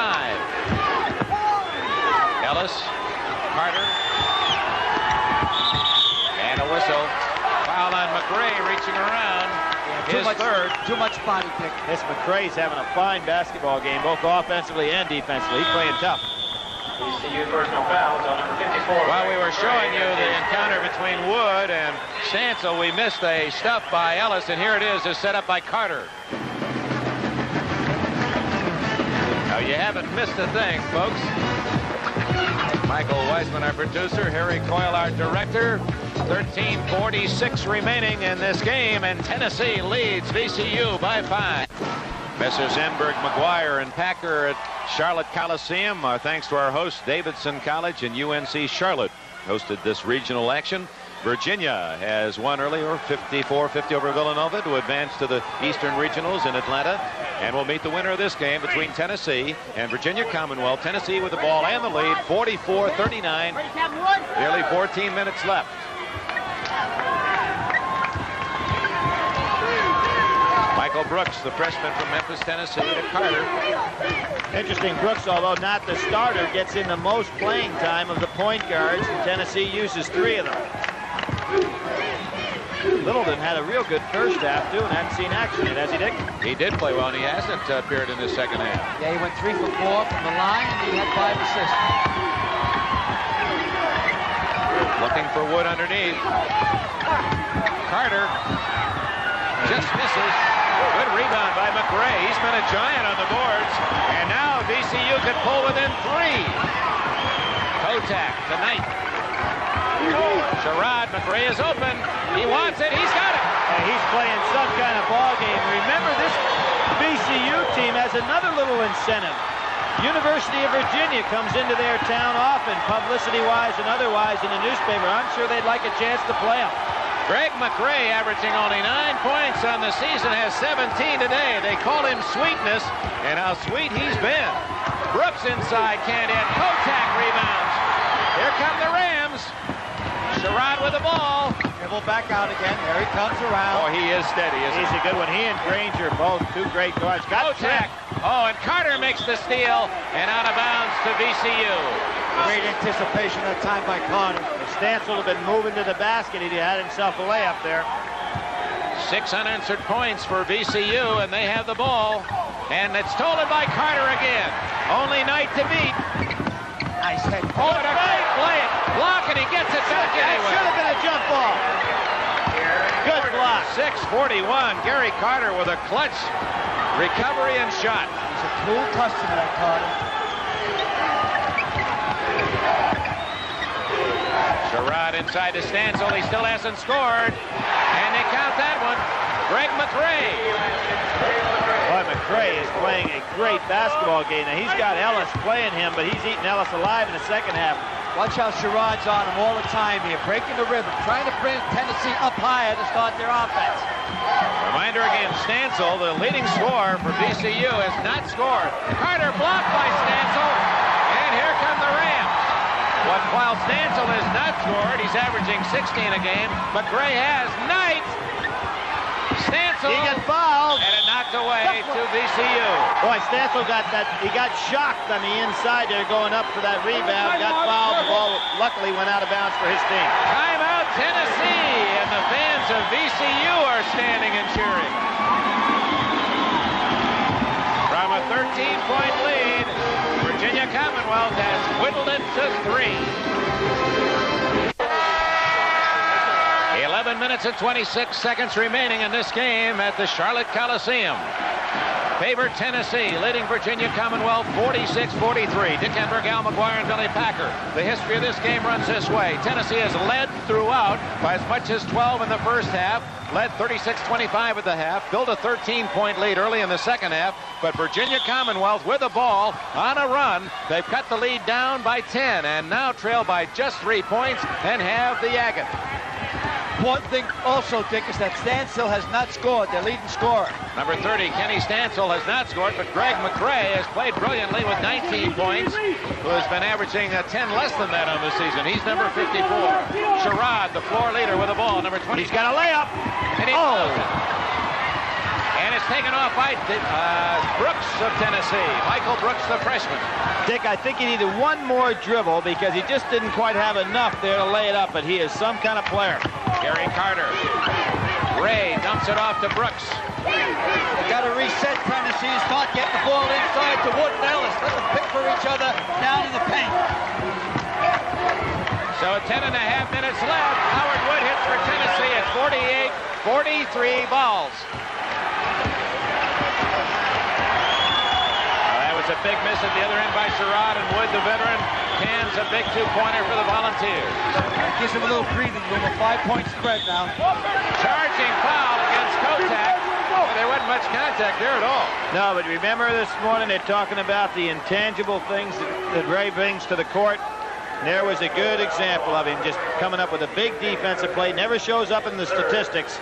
Speaker 1: Ellis, Carter, and a whistle. Foul on McRae reaching around. His third.
Speaker 2: Too much body kick.
Speaker 3: This McRae's having a fine basketball game, both offensively and defensively. He's playing tough.
Speaker 5: VCU personal fouls on number 54.
Speaker 1: While we were showing you the encounter between Wood and Stancil, we missed a stuff by Ellis, and here it is set up by Carter. Now, you haven't missed a thing, folks. Michael Weisman, our producer, Harry Coyle, our director. 13:46 remaining in this game, and Tennessee leads VCU by 5. Messrs. Enberg, McGuire, and Packer at Charlotte Coliseum. Our thanks to our host, Davidson College and UNC Charlotte hosted this regional action. Virginia has won earlier, 54-50 over Villanova to advance to the Eastern Regionals in Atlanta. And we'll meet the winner of this game between Tennessee and Virginia Commonwealth. Tennessee with the ball and the lead, 44-39. Nearly 14 minutes left. Michael Brooks, the freshman from Memphis, Tennessee, to Carter.
Speaker 3: Interesting, Brooks, although not the starter, gets in the most playing time of the point guards, and Tennessee uses 3 of them. Littleton had a real good first half, too, and hadn't seen action yet, has he, Dick?
Speaker 1: He did play well, and he hasn't appeared in the second half.
Speaker 2: Yeah, he went 3 for 4 from the line, and he had 5 assists.
Speaker 1: Looking for Wood underneath. Carter just misses. Good rebound by McRae. He's been a giant on the boards. And now VCU could pull within 3. Kotak, the Knight. Sherrod, McRae is open. He wants it. He's got it.
Speaker 3: And he's playing some kind of ball game. Remember, this VCU team has another little incentive. University of Virginia comes into their town often, publicity-wise and otherwise in the newspaper. I'm sure they'd like a chance to play them.
Speaker 1: Greg McRae, averaging only 9 points on the season, has 17 today. They call him Sweetness, and how sweet he's been. Brooks inside, can't hit. Kotak rebounds. Here come the Rams. Sherrod with the ball.
Speaker 2: Dribble back out again. There he comes around.
Speaker 1: Oh, he is steady, isn't he?
Speaker 3: He's a good one. He and Granger, both two great guards. Got
Speaker 1: Kotak. Oh, and Carter makes the steal, and out of bounds to VCU.
Speaker 2: Great anticipation that time by Carter.
Speaker 3: Stancil had been moving to the basket. He had himself a layup there.
Speaker 1: 6 unanswered points for VCU, and they have the ball. And it's stolen by Carter again. Only Knight to beat.
Speaker 2: Nice head.
Speaker 1: Oh, and a great play. Block, and he gets it back anyway.
Speaker 3: Should have been a jump ball. Good block.
Speaker 1: 6:41. Gary Carter with a clutch recovery and shot.
Speaker 2: He's a cool customer, that Carter.
Speaker 1: Sherrod inside to Stansel. He still hasn't scored. And they count that one. Greg McRae.
Speaker 3: Boy, McRae is playing a great basketball game. Now, he's got Ellis playing him, but he's eating Ellis alive in the second half.
Speaker 2: Watch how Sherrod's on him all the time here, breaking the rhythm, trying to bring Tennessee up higher to start their offense.
Speaker 1: Reminder again, Stansel, the leading scorer for VCU, has not scored. Carter blocked by Stansel, and here come the Rams. But while Stansel has not scored, he's averaging 16 a game. McRae has. Knight. Stansel.
Speaker 3: He got fouled.
Speaker 1: And it knocked away to VCU.
Speaker 3: Boy, Stansel got that. He got shocked on the inside there going up for that rebound. Got fouled. The ball luckily went out of bounds for his team.
Speaker 1: Timeout, Tennessee. And the fans of VCU are standing and cheering. From a 13-point lead, Virginia Commonwealth has whittled it to 3. 11 minutes and 26 seconds remaining in this game at the Charlotte Coliseum. Favored Tennessee, leading Virginia Commonwealth 46-43. Dick Enberg, Al McGuire, and Billy Packer. The history of this game runs this way. Tennessee has led throughout by as much as 12 in the first half, led 36-25 at the half, built a 13-point lead early in the second half, but Virginia Commonwealth with the ball on a run. They've cut the lead down by 10 and now trail by just 3 points and have the agate.
Speaker 2: One thing also, Dick, is that Stansel has not scored, their leading scorer.
Speaker 1: Number 30, Kenny Stansel, has not scored, but Greg McRae has played brilliantly with 19 points, who has been averaging 10 less than that on the season. He's number 54. Sherrod, the floor leader, with the ball, number 20.
Speaker 3: He's got a layup.
Speaker 1: And he and it's taken off by Brooks of Tennessee. Michael Brooks, the freshman.
Speaker 3: Dick, I think he needed one more dribble because he just didn't quite have enough there to lay it up, but he is some kind of player.
Speaker 1: Gary Carter. Ray dumps it off to Brooks.
Speaker 2: They got to reset Tennessee and start getting the ball inside to Wood and Ellis. Let them pick for each other down in the paint.
Speaker 1: So 10.5 minutes left. Howard Wood hits for Tennessee at 48-43 Vols. A big miss at the other end by Sherrod, and Wood, the veteran, cans a big two-pointer for the Volunteers.
Speaker 2: That gives him a little breathing room, a 5-point spread now.
Speaker 1: Charging foul against Kotak. There wasn't much contact there at all.
Speaker 3: No, but remember this morning they're talking about the intangible things that Ray brings to the court. And there was a good example of him just coming up with a big defensive play. Never shows up in the statistics.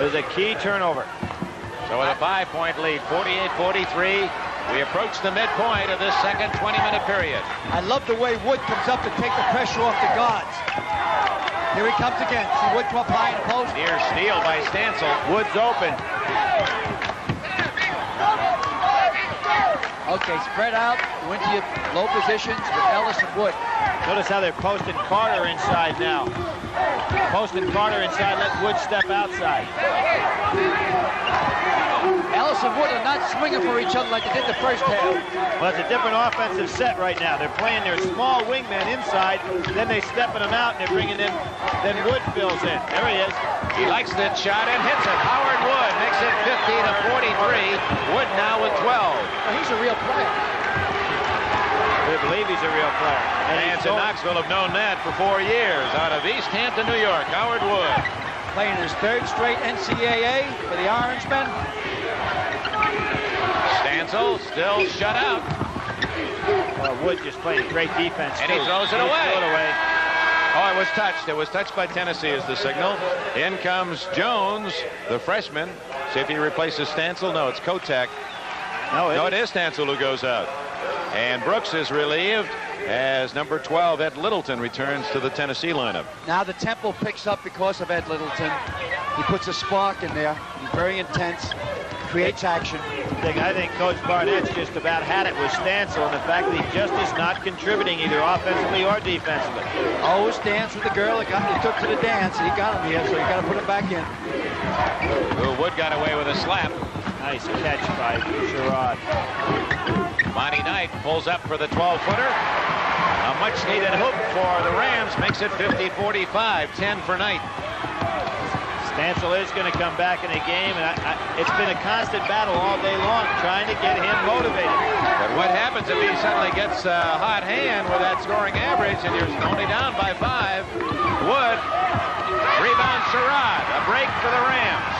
Speaker 3: There's a key turnover.
Speaker 1: So with a 5-point lead, 48-43. We approach the midpoint of this second 20-minute period.
Speaker 2: I love the way Wood comes up to take the pressure off the guards. Here he comes again. See Wood come up high in the post.
Speaker 1: Near steal by Stansel.
Speaker 3: Wood's open.
Speaker 2: Okay, spread out. Go into your low positions with Ellis and Wood.
Speaker 3: Notice how they're posting Carter inside now. Posting Carter inside, let Wood step outside.
Speaker 2: Ellis and Wood are not swinging for each other like they did the first half.
Speaker 3: Well, it's a different offensive set right now. They're playing their small wingman inside, then they stepping them out and they're bringing in, then Wood fills in. There he is.
Speaker 1: He likes that shot and hits it. Howard Wood makes it 50-43. Wood now with 12.
Speaker 2: Well, he's a real player.
Speaker 3: We believe he's a real player. And
Speaker 1: fans in Knoxville have known that for 4 years. Out of East Hampton, New York, Howard Wood.
Speaker 2: Playing his 3rd straight NCAA for the Orangemen.
Speaker 1: Stansel still shut out.
Speaker 3: Wood just played great defense.
Speaker 1: And he throws it away. Oh, it was touched. It was touched by Tennessee is the signal. In comes Jones, the freshman. See if he replaces Stancil. No, it's Kotak. No, it is Stancil who goes out. And Brooks is relieved as number 12, Ed Littleton, returns to the Tennessee lineup.
Speaker 2: Now the tempo picks up because of Ed Littleton. He puts a spark in there. He's very intense, creates action.
Speaker 3: I think Coach Barnett's just about had it with Stancil, and the fact that he just is not contributing either offensively or defensively.
Speaker 2: Always dance with the girl that he took to the dance. He got him here, so you got to put him back in.
Speaker 1: Wood got away with a slap.
Speaker 3: Nice catch by Sherrod.
Speaker 1: Monty Knight pulls up for the 12-footer. A much-needed hook for the Rams makes it 50-45, 10 for Knight.
Speaker 3: Stancil is going to come back in a game, and it's been a constant battle all day long trying to get him motivated.
Speaker 1: But what happens if he suddenly gets a hot hand with that scoring average and you're only down by 5? Wood, rebound Sherrod, a break for the Rams.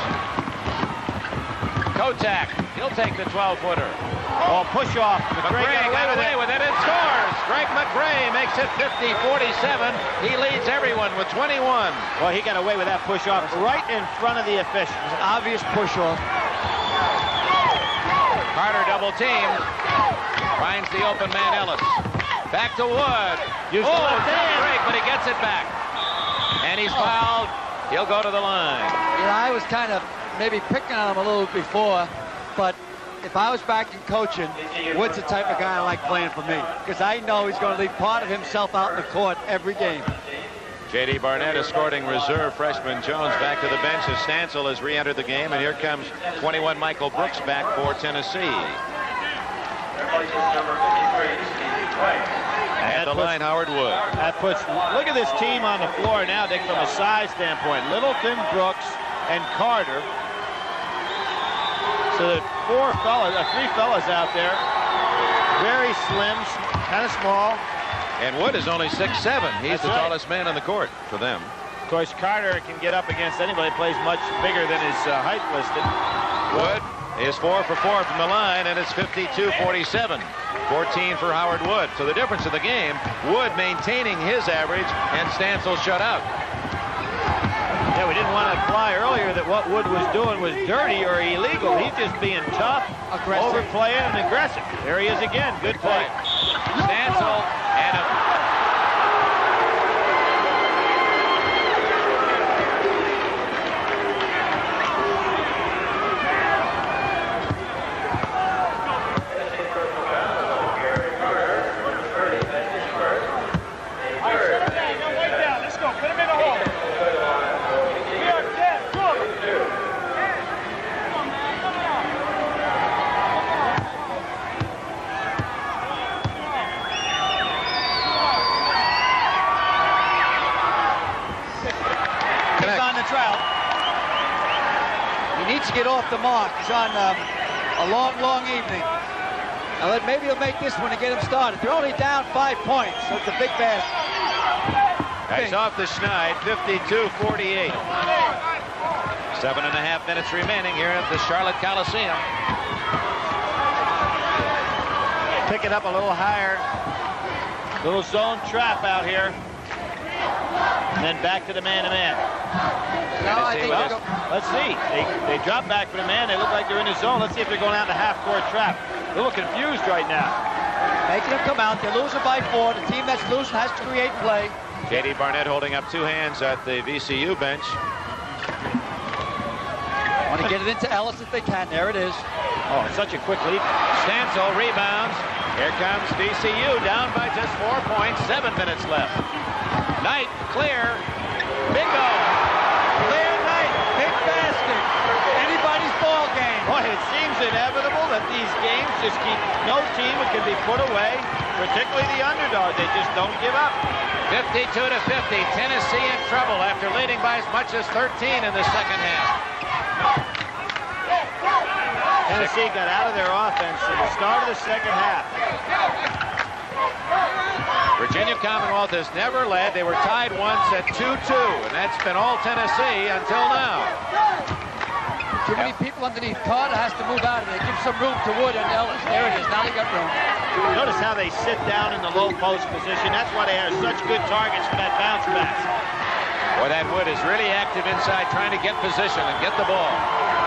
Speaker 1: Kotak, he'll take the 12-footer.
Speaker 3: Oh, push off.
Speaker 1: McRae got away with it and scores. Greg McRae makes it 50-47. He leads everyone with 21.
Speaker 3: Well, he got away with that push off right in front of the officials.
Speaker 2: An obvious push off.
Speaker 1: Carter double teamed. Finds the open man Ellis. Back to Wood. Break, but he gets it back. And he's fouled. He'll go to the line.
Speaker 2: I was kind of maybe picking on him a little before, but if I was back in coaching, Wood's the type of guy I like playing for me, because I know he's going to leave part of himself out in the court every game.
Speaker 1: J.D. Barnett escorting reserve freshman Jones back to the bench as Stancil has re-entered the game, and here comes 21 Michael Brooks back for Tennessee. At the line, Howard Wood.
Speaker 3: Look at this team on the floor now, Dick, from a size standpoint. Littleton, Brooks, and Carter. So the three fellas out there, very slim, kind of small.
Speaker 1: And Wood is only 6'7". He's the tallest man on the court for them.
Speaker 3: Of course, Carter can get up against anybody, plays much bigger than his height listed.
Speaker 1: Wood is 4 for 4 from the line, and it's 52-47. 14 for Howard Wood. So the difference in the game, Wood maintaining his average and Stancil shut out.
Speaker 3: Yeah, we didn't want to imply earlier that what Wood was doing was dirty or illegal. He's just being tough, overplaying, and aggressive. There he is again. Good play.
Speaker 1: Stancil and
Speaker 2: Get off the mark. He's on a long evening. Now maybe he'll make this one to get him started. They're only down 5 points. That's a big basket.
Speaker 1: That's off the schneid, 52-48. 7.5 minutes remaining here at the Charlotte Coliseum.
Speaker 3: Pick it up a little higher. Little zone trap out here. And then back to the man-to-man. Let's see. They drop back for the man. They look like they're in the zone. Let's see if they're going out in the half-court trap. They're a little confused right now.
Speaker 2: Making them come out. They're losing by 4. The team that's losing has to create play.
Speaker 1: J.D. Barnett holding up 2 hands at the VCU bench.
Speaker 2: Want to get it into Ellis if they can. There it is.
Speaker 3: Oh, such a quick lead.
Speaker 1: Stancil rebounds. Here comes VCU down by just 4 points. 7 minutes left. Knight clear. Bingo.
Speaker 2: Clear Knight. Big basket. Anybody's ball game.
Speaker 3: Boy, it seems inevitable that these games just keep no team can be put away, particularly the underdog. They just don't give up.
Speaker 1: 52-50. Tennessee in trouble after leading by as much as 13 in the second half.
Speaker 3: Tennessee got out of their offense at the start of the second half.
Speaker 1: Virginia Commonwealth has never led. They were tied once at 2-2, and that's been all Tennessee until now.
Speaker 2: Too many people underneath. Carter has to move out of there. Give some room to Wood and Ellis. There it is. Now they got room.
Speaker 3: Notice how they sit down in the low post position. That's why they have such good targets for that bounce pass.
Speaker 1: Boy, that Wood is really active inside, trying to get position and get the ball.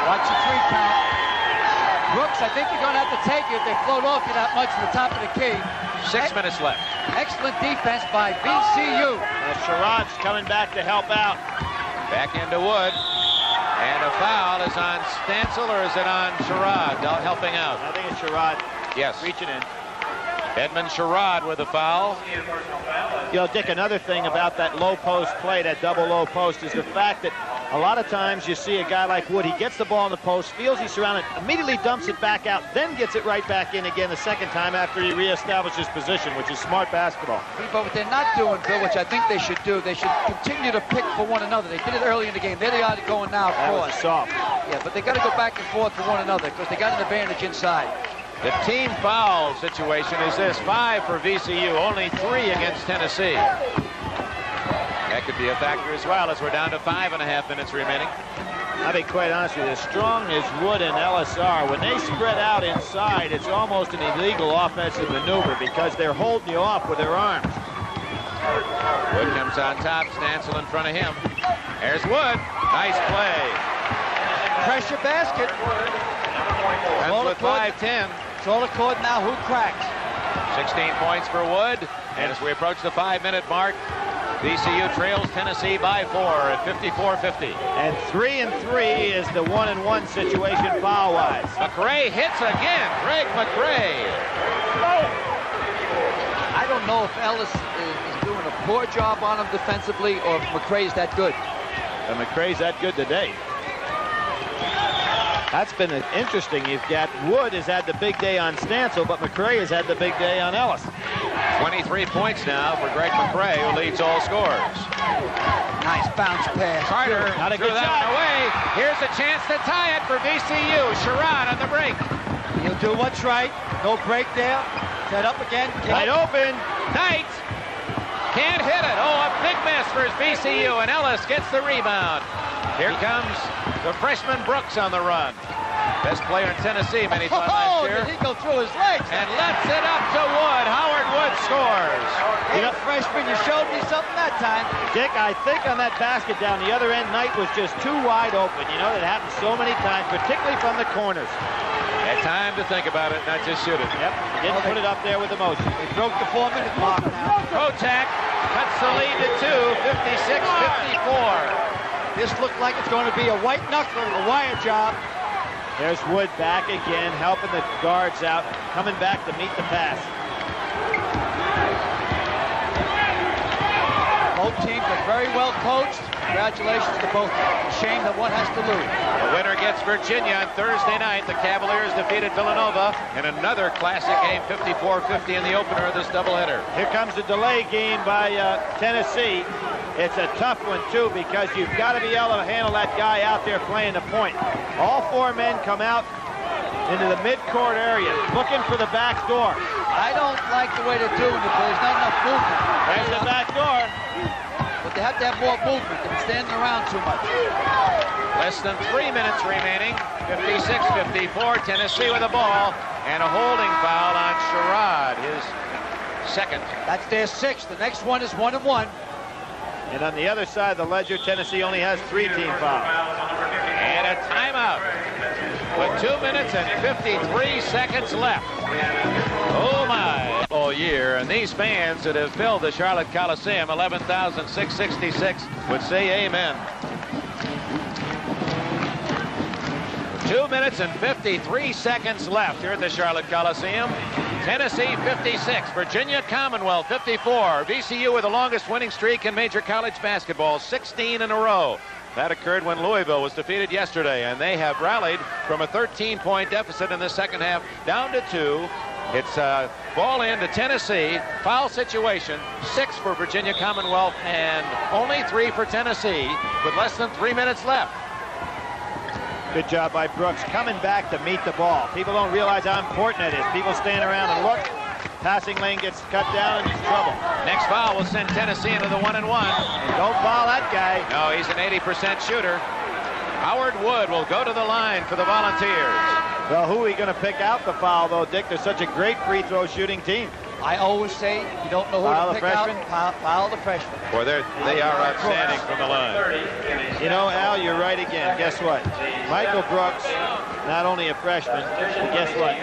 Speaker 2: Watch the 3 count. Brooks, I think you're going to have to take it if they float off you that much to the top of the key.
Speaker 1: 6 minutes left.
Speaker 2: Excellent defense by VCU.
Speaker 3: Sherrod's coming back to help out.
Speaker 1: Back into Wood. And a foul is on Stancil, or is it on Sherrod helping out?
Speaker 3: I think it's Sherrod.
Speaker 1: Yes.
Speaker 3: Reaching in.
Speaker 1: Edmund Sherrod with a foul.
Speaker 3: You know, Dick, another thing about that low post play, that double low post, is the fact that a lot of times you see a guy like Wood, he gets the ball in the post, feels he's surrounded, immediately dumps it back out, then gets it right back in again the second time after he reestablishes position, which is smart basketball.
Speaker 2: But what they're not doing, Bill, which I think they should do, they should continue to pick for one another. They did it early in the game. There they are going now.
Speaker 3: That was a soft.
Speaker 2: Yeah, but they got to go back and forth for one another because they got an advantage inside.
Speaker 1: The team foul situation is this: 5 for VCU, only 3 against Tennessee. That could be a factor as well, as we're down to 5.5 minutes remaining.
Speaker 3: I'll be quite honest with you, as strong as Wood and Ellis are, when they spread out inside, it's almost an illegal offensive maneuver because they're holding you off with their arms.
Speaker 1: Wood comes on top, Stancil in front of him. There's Wood. Nice play.
Speaker 2: Pressure basket.
Speaker 1: Runs with 5-10.
Speaker 2: It's all according now who cracks.
Speaker 1: 16 points for Wood. And as we approach the 5-minute mark, VCU trails Tennessee by 4 at 54-50.
Speaker 3: And 3-3 is the 1-1 situation foul-wise.
Speaker 1: McRae hits again. Greg McRae.
Speaker 2: I don't know if Ellis is doing a poor job on him defensively or if McRae's that good.
Speaker 3: And McRae's that good today. That's been interesting. You've got Wood has had the big day on Stancil, but McRae has had the big day on Ellis.
Speaker 1: 23 points now for Greg McRae, who leads all scorers.
Speaker 2: Nice bounce pass.
Speaker 1: Carter
Speaker 3: Not a
Speaker 1: threw
Speaker 3: good
Speaker 1: that
Speaker 3: shot.
Speaker 1: one away. Here's a chance to tie it for VCU. Sherrod on the break.
Speaker 2: He'll do what's right. No break there. Set up again.
Speaker 3: Wide open.
Speaker 1: Knight can't hit it. Oh, a big miss for VCU, and Ellis gets the rebound. Here comes the freshman Brooks on the run. Best player in Tennessee, many thought last year.
Speaker 2: Did he go through his legs?
Speaker 1: And lets it up to Wood. Howard Wood scores.
Speaker 2: You know, freshman, you showed me something that time.
Speaker 3: Dick, I think on that basket down the other end, Knight was just too wide open. You know, that happens so many times, particularly from the corners.
Speaker 1: Had time to think about it, not just shoot it.
Speaker 3: Yep, didn't put it up there with emotion.
Speaker 2: They broke the 4-minute mark now.
Speaker 1: Kotak cuts the lead to 2, 56-54.
Speaker 2: This looked like it's going to be a white knuckler, a wire job.
Speaker 3: There's Wood back again, helping the guards out, coming back to meet the pass.
Speaker 2: Both teams are very well coached. Congratulations to both. A shame that one has to lose.
Speaker 1: The winner gets Virginia on Thursday night. The Cavaliers defeated Villanova in another classic game, 54-50 in the opener of this doubleheader.
Speaker 3: Here comes the delay game by Tennessee. It's a tough one, too, because you've got to be able to handle that guy out there playing the point. All 4 men come out into the midcourt area, looking for the back door.
Speaker 2: I don't like the way they're doing it, but there's not enough movement.
Speaker 3: There's the back door.
Speaker 2: But they have to have more movement. They're standing around too much.
Speaker 1: Less than 3 minutes remaining. 56-54. Tennessee with the ball. And a holding foul on Sherrod, his second.
Speaker 2: That's their 6th. The next one is 1-1.
Speaker 3: And on the other side of the ledger, Tennessee only has 3 team fouls.
Speaker 1: And a timeout with 2 minutes and 53 seconds left. Oh my! All year, and these fans that have filled the Charlotte Coliseum, 11,666, would say amen. 2 minutes and 53 seconds left here at the Charlotte Coliseum. Tennessee 56, Virginia Commonwealth 54. VCU with the longest winning streak in major college basketball, 16 in a row. That occurred when Louisville was defeated yesterday, and they have rallied from a 13-point deficit in the second half down to 2. It's ball in to Tennessee, foul situation, 6 for Virginia Commonwealth and only 3 for Tennessee with less than 3 minutes left.
Speaker 3: Good job by Brooks coming back to meet the ball. People don't realize how important it is. People stand around and look. Passing lane gets cut down and he's trouble.
Speaker 1: Next foul will send Tennessee into the 1-1.
Speaker 3: Don't foul that guy.
Speaker 1: No, he's an 80% shooter. Howard Wood will go to the line for the Volunteers.
Speaker 3: Well, who are we going to pick out the foul, though, Dick? They're such a great free throw shooting team.
Speaker 2: I always say you don't know who
Speaker 3: Foul
Speaker 2: to
Speaker 3: the
Speaker 2: pick out.
Speaker 3: freshman?
Speaker 2: Foul the freshman.
Speaker 1: Boy, they are outstanding from the line.
Speaker 3: You know, Al, you're right again. Guess what? Michael Brooks, not only a freshman, but guess what?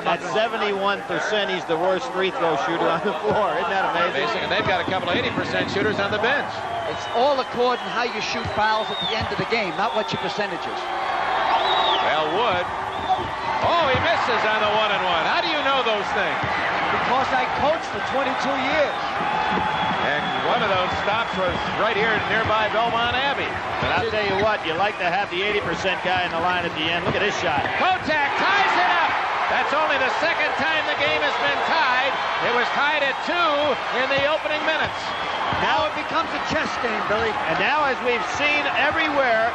Speaker 3: At 71%, he's the worst free throw shooter on the floor. Isn't that amazing?
Speaker 1: And they've got a couple of 80% shooters on the bench.
Speaker 2: It's all according to how you shoot fouls at the end of the game, not what your percentage is.
Speaker 1: Well, Wood. Oh, he misses on the one-and-one. How do you know those things?
Speaker 2: Because I coached for 22 years.
Speaker 1: And one of those stops was right here nearby Belmont Abbey.
Speaker 3: But I'll tell you what, you like to have the 80% guy in the line at the end. Look at this shot.
Speaker 1: Kotak ties it up. That's only the second time the game has been tied. It was tied at 2 in the opening minutes.
Speaker 2: Now it becomes a chess game, Billy.
Speaker 3: And now, as we've seen everywhere,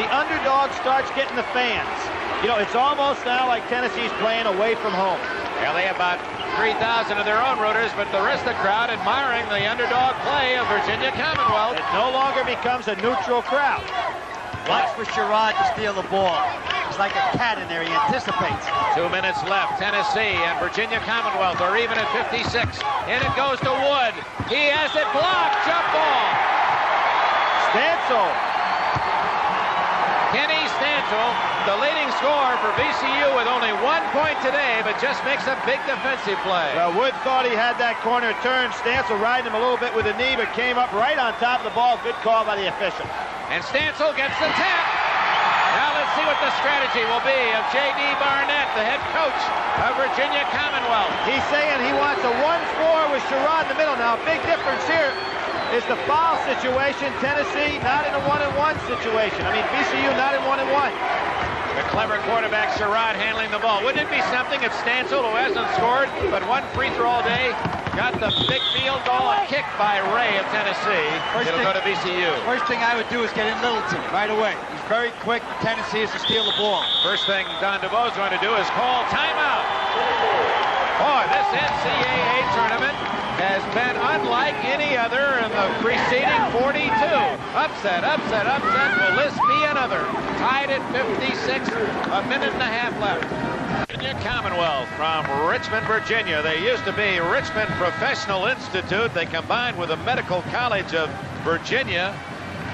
Speaker 3: the underdog starts getting the fans. You know, it's almost now like Tennessee's playing away from home.
Speaker 1: Well, they have about 3,000 of their own rooters, but the rest of the crowd admiring the underdog play of Virginia Commonwealth.
Speaker 3: It no longer becomes a neutral crowd.
Speaker 2: Watch for Sherrod to steal the ball. He's like a cat in there. He anticipates.
Speaker 1: 2 minutes left. Tennessee and Virginia Commonwealth are even at 56. And it goes to Wood. He has it blocked. Jump ball.
Speaker 3: Stancil.
Speaker 1: Kenny Stancil, the leading scorer for VCU with only 1 point today, but just makes a big defensive play.
Speaker 3: Well, Wood thought he had that corner turn. Stancil riding him a little bit with a knee, but came up right on top of the ball. Good call by the official.
Speaker 1: And Stancil gets the tap. Now let's see what the strategy will be of J.D. Barnett, the head coach of Virginia Commonwealth.
Speaker 3: He's saying he wants a 1-4 with Sherrod in the middle. Now, a big difference here is the foul situation. Tennessee not in a 1-and-1 situation. I mean, VCU not in 1-and-1.
Speaker 1: The clever quarterback Sherrod handling the ball. Wouldn't it be something if Stancil, who hasn't scored but 1 free throw all day, got the big field goal and kicked by Ray of Tennessee? It'll go to VCU.
Speaker 2: First thing I would do is get in Littleton right away. He's very quick. Tennessee is to steal the ball.
Speaker 1: First thing Don DeVoe is going to do is call timeout. Boy, this NCAA tournament has been unlike any other in the preceding 42. Upset, upset, upset. Will this be another? Tied at 56, a minute and a half left. Virginia Commonwealth from Richmond, Virginia. They used to be Richmond Professional Institute. They combined with the Medical College of Virginia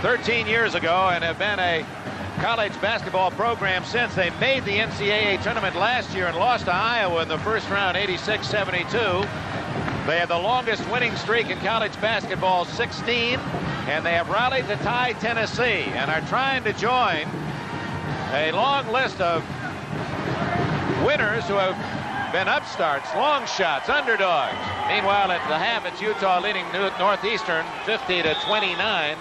Speaker 1: 13 years ago and have been a college basketball program since. They made the NCAA tournament last year and lost to Iowa in the first round, 86-72. They have the longest winning streak in college basketball, 16, and they have rallied to tie Tennessee and are trying to join a long list of winners who have been upstarts, long shots, underdogs. Meanwhile, at the half, it's Utah leading Northeastern 50-29.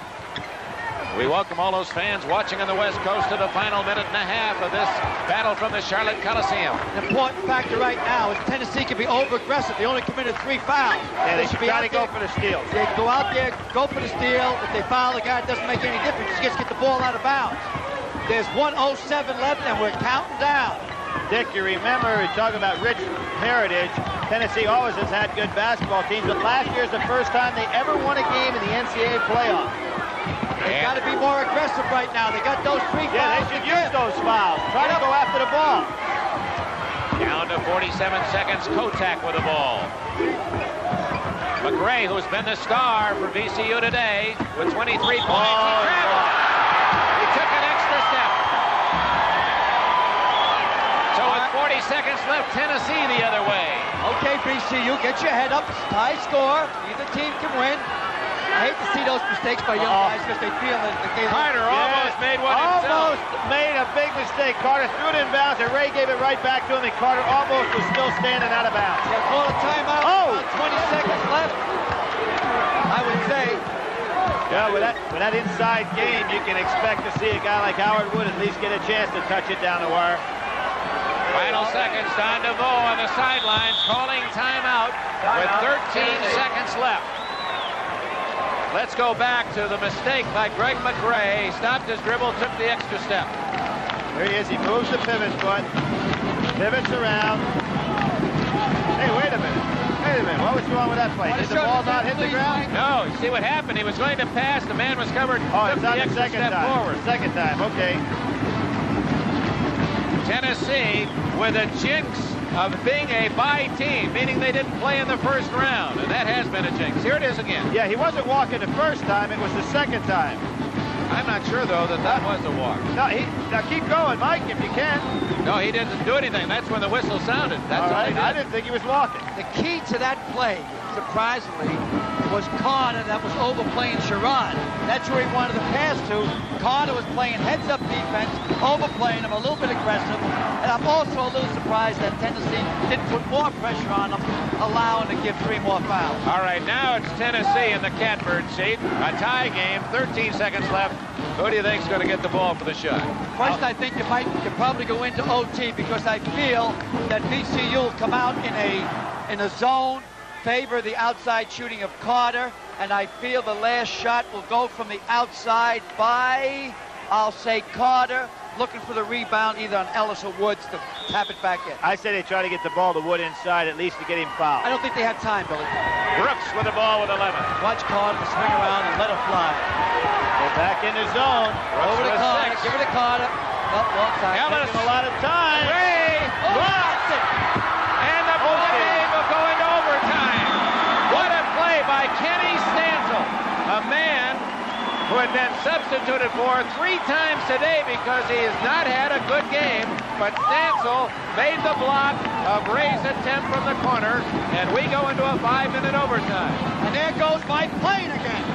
Speaker 1: We welcome all those fans watching on the West Coast to the final minute and a half of this battle from the Charlotte Coliseum.
Speaker 2: An important factor right now is Tennessee can be over-aggressive. They only committed 3 fouls.
Speaker 3: Yeah, they should be trying to go for the steal.
Speaker 2: They go out there, go for the steal. If they foul the guy, it doesn't make any difference. You just get the ball out of bounds. There's 1:07 left, and we're counting down.
Speaker 3: Dick, you remember we talking about rich heritage. Tennessee always has had good basketball teams, but last year's the first time they ever won a game in the NCAA playoff.
Speaker 2: They've got to be more aggressive right now. They got those 3 fouls.
Speaker 3: Yeah, they should use those fouls. Try to go after the ball.
Speaker 1: Down to 47 seconds. Kotak with the ball. McRae, who's been the star for VCU today, with 23 points. He traveled. He took an extra step. So with 40 seconds left, Tennessee the other way.
Speaker 2: Okay, VCU, get your head up. High score. Either team can win. I hate to see those mistakes by young guys because they feel that they...
Speaker 1: Carter almost made one himself.
Speaker 3: Almost made a big mistake. Carter threw it in bounds, and Ray gave it right back to him, and Carter almost was still standing out of bounds.
Speaker 2: Yeah, call a timeout.
Speaker 3: Oh!
Speaker 2: 20 seconds left. I would say.
Speaker 3: Yeah, with that inside game, you can expect to see a guy like Howard Wood at least get a chance to touch it down the wire.
Speaker 1: Final seconds. Don DeVoe on the sidelines calling timeout with 13 seconds left. Let's go back to the mistake by Greg McRae. He stopped his dribble, took the extra step.
Speaker 3: There he is. He moves the pivot foot. Pivots around. Hey, wait a minute. Wait a minute. What was wrong with that play? Did the ball not hit the ground?
Speaker 1: No. You see what happened? He was going to pass. The man was covered.
Speaker 3: Oh,
Speaker 1: took
Speaker 3: it's on
Speaker 1: the
Speaker 3: the
Speaker 1: extra
Speaker 3: second
Speaker 1: step
Speaker 3: time.
Speaker 1: forward.
Speaker 3: Second time. Okay.
Speaker 1: Tennessee with a jinx of being a bye team, meaning they didn't play in the first round, and that has been a jinx. Here it is again.
Speaker 3: Yeah, he wasn't walking the first time. It was the second time.
Speaker 1: I'm not sure, though, that was a walk.
Speaker 3: No, now keep going, Mike, if you can.
Speaker 1: No, he didn't do anything. That's when the whistle sounded. That's all
Speaker 3: right.
Speaker 1: he did.
Speaker 3: I didn't think he was walking.
Speaker 2: The key to that play, surprisingly, was Carter that was overplaying Sherrod. That's where he wanted to pass to. Carter was playing heads-up defense, overplaying him, a little bit aggressive. And I'm also a little surprised that Tennessee didn't put more pressure on him, allowing to give 3 more fouls.
Speaker 1: All right, now it's Tennessee in the catbird seat. A tie game, 13 seconds left. Who do you think is going to get the ball for the shot?
Speaker 2: First, I think you could probably go into OT because I feel that VCU will come out in a zone, favor the outside shooting of Carter, and I feel the last shot will go from the outside by, I'll say, Carter, looking for the rebound either on Ellis or Woods to tap it back in.
Speaker 3: I say they try to get the ball to Wood inside, at least to get him fouled.
Speaker 2: I don't think they have time, Billy.
Speaker 1: Brooks with the ball with 11.
Speaker 2: Watch Carter to swing around and let her fly.
Speaker 3: They're back in the zone.
Speaker 2: Over to Carter.
Speaker 1: 6.
Speaker 2: Give it to Carter. Long time.
Speaker 1: Ellis.
Speaker 3: Taking a lot of time.
Speaker 1: Ray.
Speaker 2: That's it.
Speaker 1: And the ball game will go into overtime. What a play by Kenny Stansel, a man who had been substituted for 3 times today because he has not had a good game. But Stansel made the block of Ray's attempt from the corner, and we go into a 5-minute overtime.
Speaker 2: And there goes Mike playing again.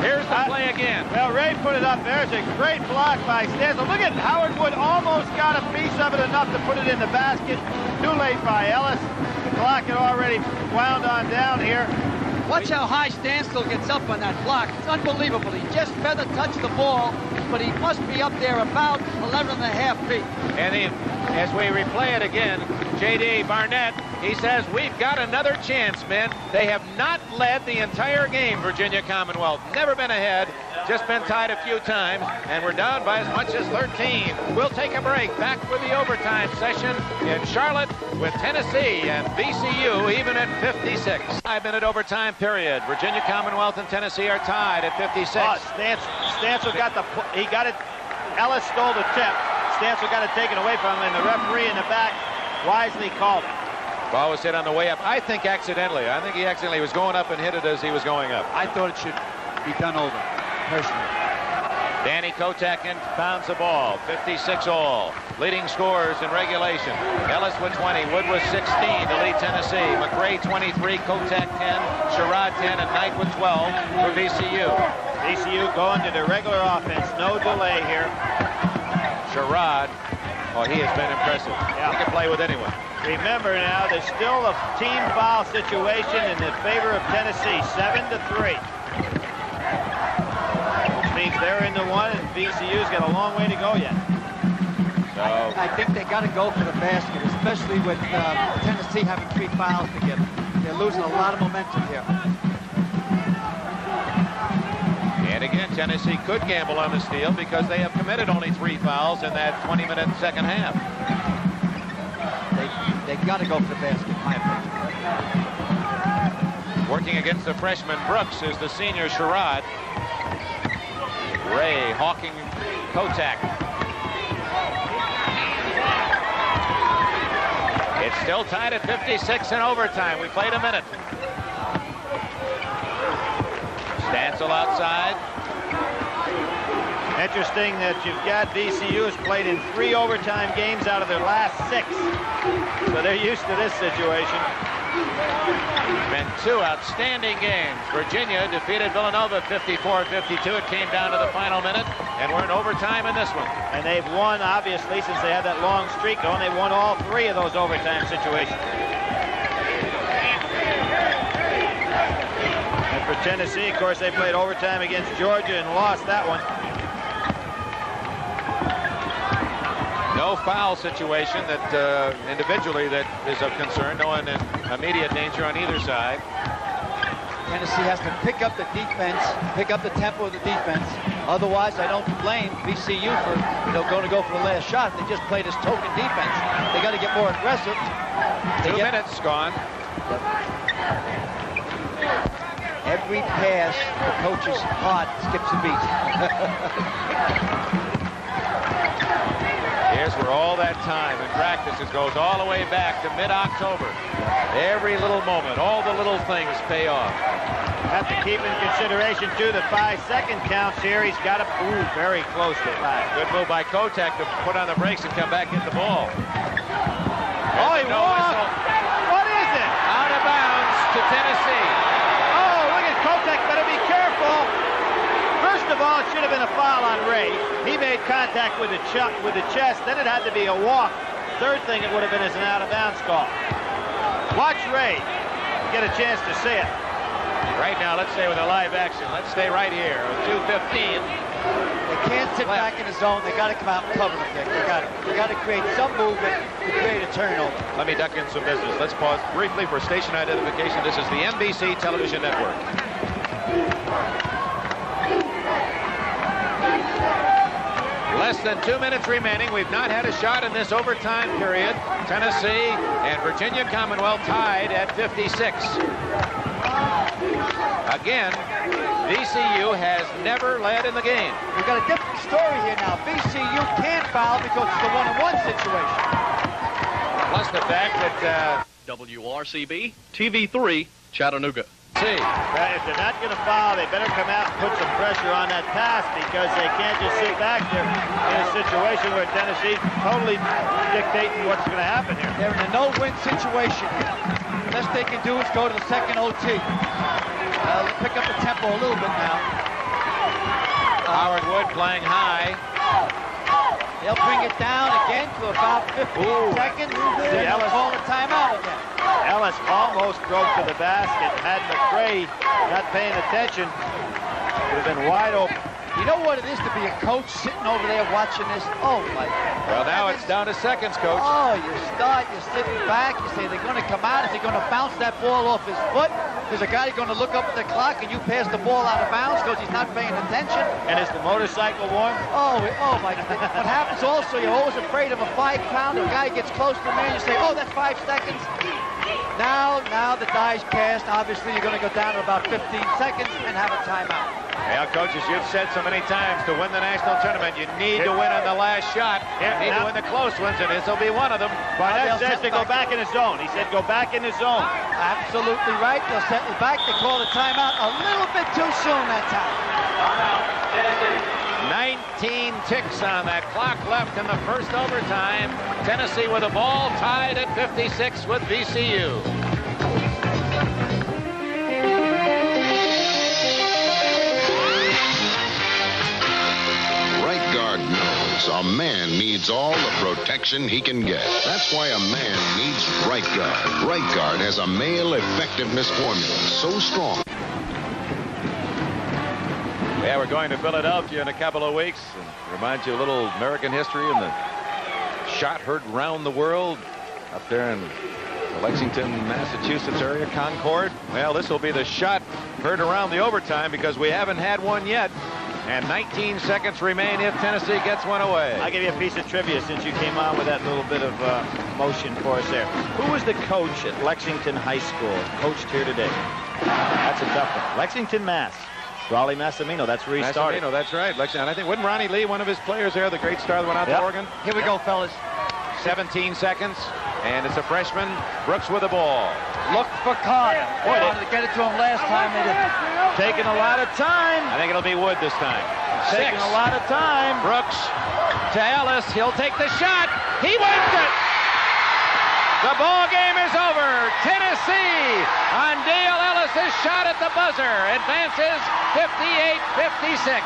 Speaker 1: Here's the play again.
Speaker 3: Well, Ray put it up. There's a great block by Stansel. Look at Howard Wood, almost got a piece of it, enough to put it in the basket. Too late by Ellis. The clock had already wound on down here.
Speaker 2: Watch how high Stansel gets up on that block. It's unbelievable. He just feather touched the ball, but he must be up there about 11 and a half feet.
Speaker 1: And as we replay it again, J.D. Barnett, he says, we've got another chance, men. They have not led the entire game, Virginia Commonwealth. Never been ahead, just been tied a few times, and we're down by as much as 13. We'll take a break. Back with the overtime session in Charlotte with Tennessee and VCU even at 56. 5-minute overtime period. Virginia Commonwealth and Tennessee are tied at 56.
Speaker 3: Stansel got he got it. Ellis stole the tip. Stansel got it taken away from him, and the referee in the back wisely called it.
Speaker 1: Ball was hit on the way up. I think accidentally. I think he accidentally was going up and hit it as he was going up.
Speaker 2: I thought it should be done over, personally.
Speaker 1: Danny Kotak inbounds the ball. 56 all. Leading scorers in regulation. Ellis with 20. Wood with 16 to lead Tennessee. McRae 23. Kotak 10. Sherrod 10. And Knight with 12 for VCU.
Speaker 3: VCU going to the regular offense. No delay here.
Speaker 1: Sherrod, oh, he has been impressive.
Speaker 3: Yeah.
Speaker 1: He can play with anyone.
Speaker 3: Remember now, there's still a team foul situation in the favor of Tennessee, 7-3. Which means they're in the one, and VCU's got a long way to go yet.
Speaker 1: So
Speaker 2: I think they got to go for the basket, especially with Tennessee having 3 fouls together. They're losing a lot of momentum here.
Speaker 1: and again, Tennessee could gamble on the steal because they have committed only 3 fouls in that 20-minute second half.
Speaker 2: They got to go for the basket, in my opinion.
Speaker 1: Working against the freshman Brooks is the senior Sherrod. Ray hawking Kotak. It's still tied at 56 in overtime. We played a minute. Stansel outside.
Speaker 3: Interesting that you've got VCU has played in 3 overtime games out of their last 6. So they're used to this situation.
Speaker 1: Been 2 outstanding games. Virginia defeated Villanova 54-52. It came down to the final minute, and we're in overtime in this one. And
Speaker 3: they've won, obviously, since they had that long streak going. They won all 3 of those overtime situations. And for Tennessee, of course, they played overtime against Georgia and lost that one.
Speaker 1: No foul situation that individually that is of concern. No one in immediate danger on either side.
Speaker 2: Tennessee has to pick up the defense, pick up the tempo of the defense. Otherwise, I don't blame VCU for going to go for the last shot. They just played as token defense. They got to get more aggressive.
Speaker 1: 2 minutes gone.
Speaker 2: Every pass, the coach's heart skips a beat.
Speaker 1: over all that time in practices goes all the way back to mid-October. Every little moment, all the little things pay off.
Speaker 3: Have to keep in consideration, too, the 5-second counts here. He's got to, very close to that.
Speaker 1: Good move by Kotek to put on the brakes and come back into the ball.
Speaker 3: Oh, he walked. What is it?
Speaker 1: Out of bounds to Tennessee.
Speaker 3: Oh, look at Kotek. Better be careful. First of all, it should have been a foul on Ray. He made contact with the chest. Then it had to be a walk. Third thing it would have been is an out-of-bounds call. Watch Ray. Get a chance to see it.
Speaker 1: Right now, let's stay with a live action. Let's stay right here with 2:15.
Speaker 2: They can't sit back in the zone. They got to come out and cover them, Dick. They got to create some movement to create a turnover.
Speaker 1: Let me duck in some business. Let's pause briefly for station identification. This is the NBC Television Network. Less than 2 minutes remaining. We've not had a shot in this overtime period. Tennessee and Virginia Commonwealth tied at 56. Again, VCU has never led in the game.
Speaker 2: We've got a different story here now. VCU can't foul because it's a one-on-one situation.
Speaker 1: Plus the fact that
Speaker 6: WRCB TV3 Chattanooga.
Speaker 3: If they're not going to foul, they better come out and put some pressure on that pass because they can't just sit back there in a situation where Tennessee's totally dictating what's going to happen here.
Speaker 2: They're in a no-win situation. Best they can do is go to the second OT. Pick up the tempo a little bit now.
Speaker 1: Howard Wood playing high.
Speaker 2: They'll bring it down again to about 15 seconds. Then they'll call a timeout again.
Speaker 3: Ellis almost broke to the basket. Had McRae not paying attention, would have been wide open.
Speaker 2: You know what it is to be a coach sitting over there watching this? Oh, my God.
Speaker 1: Well, now it's down to seconds, Coach.
Speaker 2: Oh, you're sitting back. You say they're going to come out. Is he going to bounce that ball off his foot? Is a guy going to look up at the clock and you pass the ball out of bounds because he's not paying attention?
Speaker 3: And is the motorcycle warm?
Speaker 2: Oh, my God. What happens also, you're always afraid of a 5-pounder. A guy gets close to the man, you say, oh, that's 5 seconds. Now the die's cast. Obviously, you're going to go down to about 15 seconds and have a timeout.
Speaker 1: Well, coaches, you've said so many times to win the national tournament, you need to win on the last shot. You need to win the close ones, and this will be one of them.
Speaker 3: Barnett says to go back in the zone. He said go back in the zone.
Speaker 2: Absolutely right. They'll set it back. They call the timeout a little bit too soon that time.
Speaker 1: 19 ticks on that clock left in the first overtime. Tennessee with the ball tied at 56 with VCU.
Speaker 9: A man needs all the protection he can get. That's why a man needs Right Guard. Right Guard has a male effectiveness formula so strong.
Speaker 1: Yeah, we're going to Philadelphia in a couple of weeks. And remind you a little American history and the shot heard around the world up there in the Lexington, Massachusetts area, Concord. Well, this will be the shot heard around the overtime because we haven't had one yet. And 19 seconds remain if Tennessee gets one away.
Speaker 3: I'll give you a piece of trivia since you came on with that little bit of motion for us there. Who was the coach at Lexington High School? Coached here today. That's a tough one. Lexington, Mass. Raleigh Massimino. That's where he started.
Speaker 1: That's right. Lexington. And I think, wasn't Ronnie Lee one of his players there, the great star that went out to Oregon?
Speaker 2: Here we go, fellas.
Speaker 1: 17 seconds. And it's a freshman. Brooks with the ball.
Speaker 2: Look for Carter. Wanted to get it to him last time. They didn't.
Speaker 3: Taking a lot of time.
Speaker 1: I think it'll be Wood this time.
Speaker 3: Taking a lot of time.
Speaker 1: Brooks to Ellis. He'll take the shot. He wins it. The ball game is over. Tennessee on Dale Ellis' shot at the buzzer advances 58-56.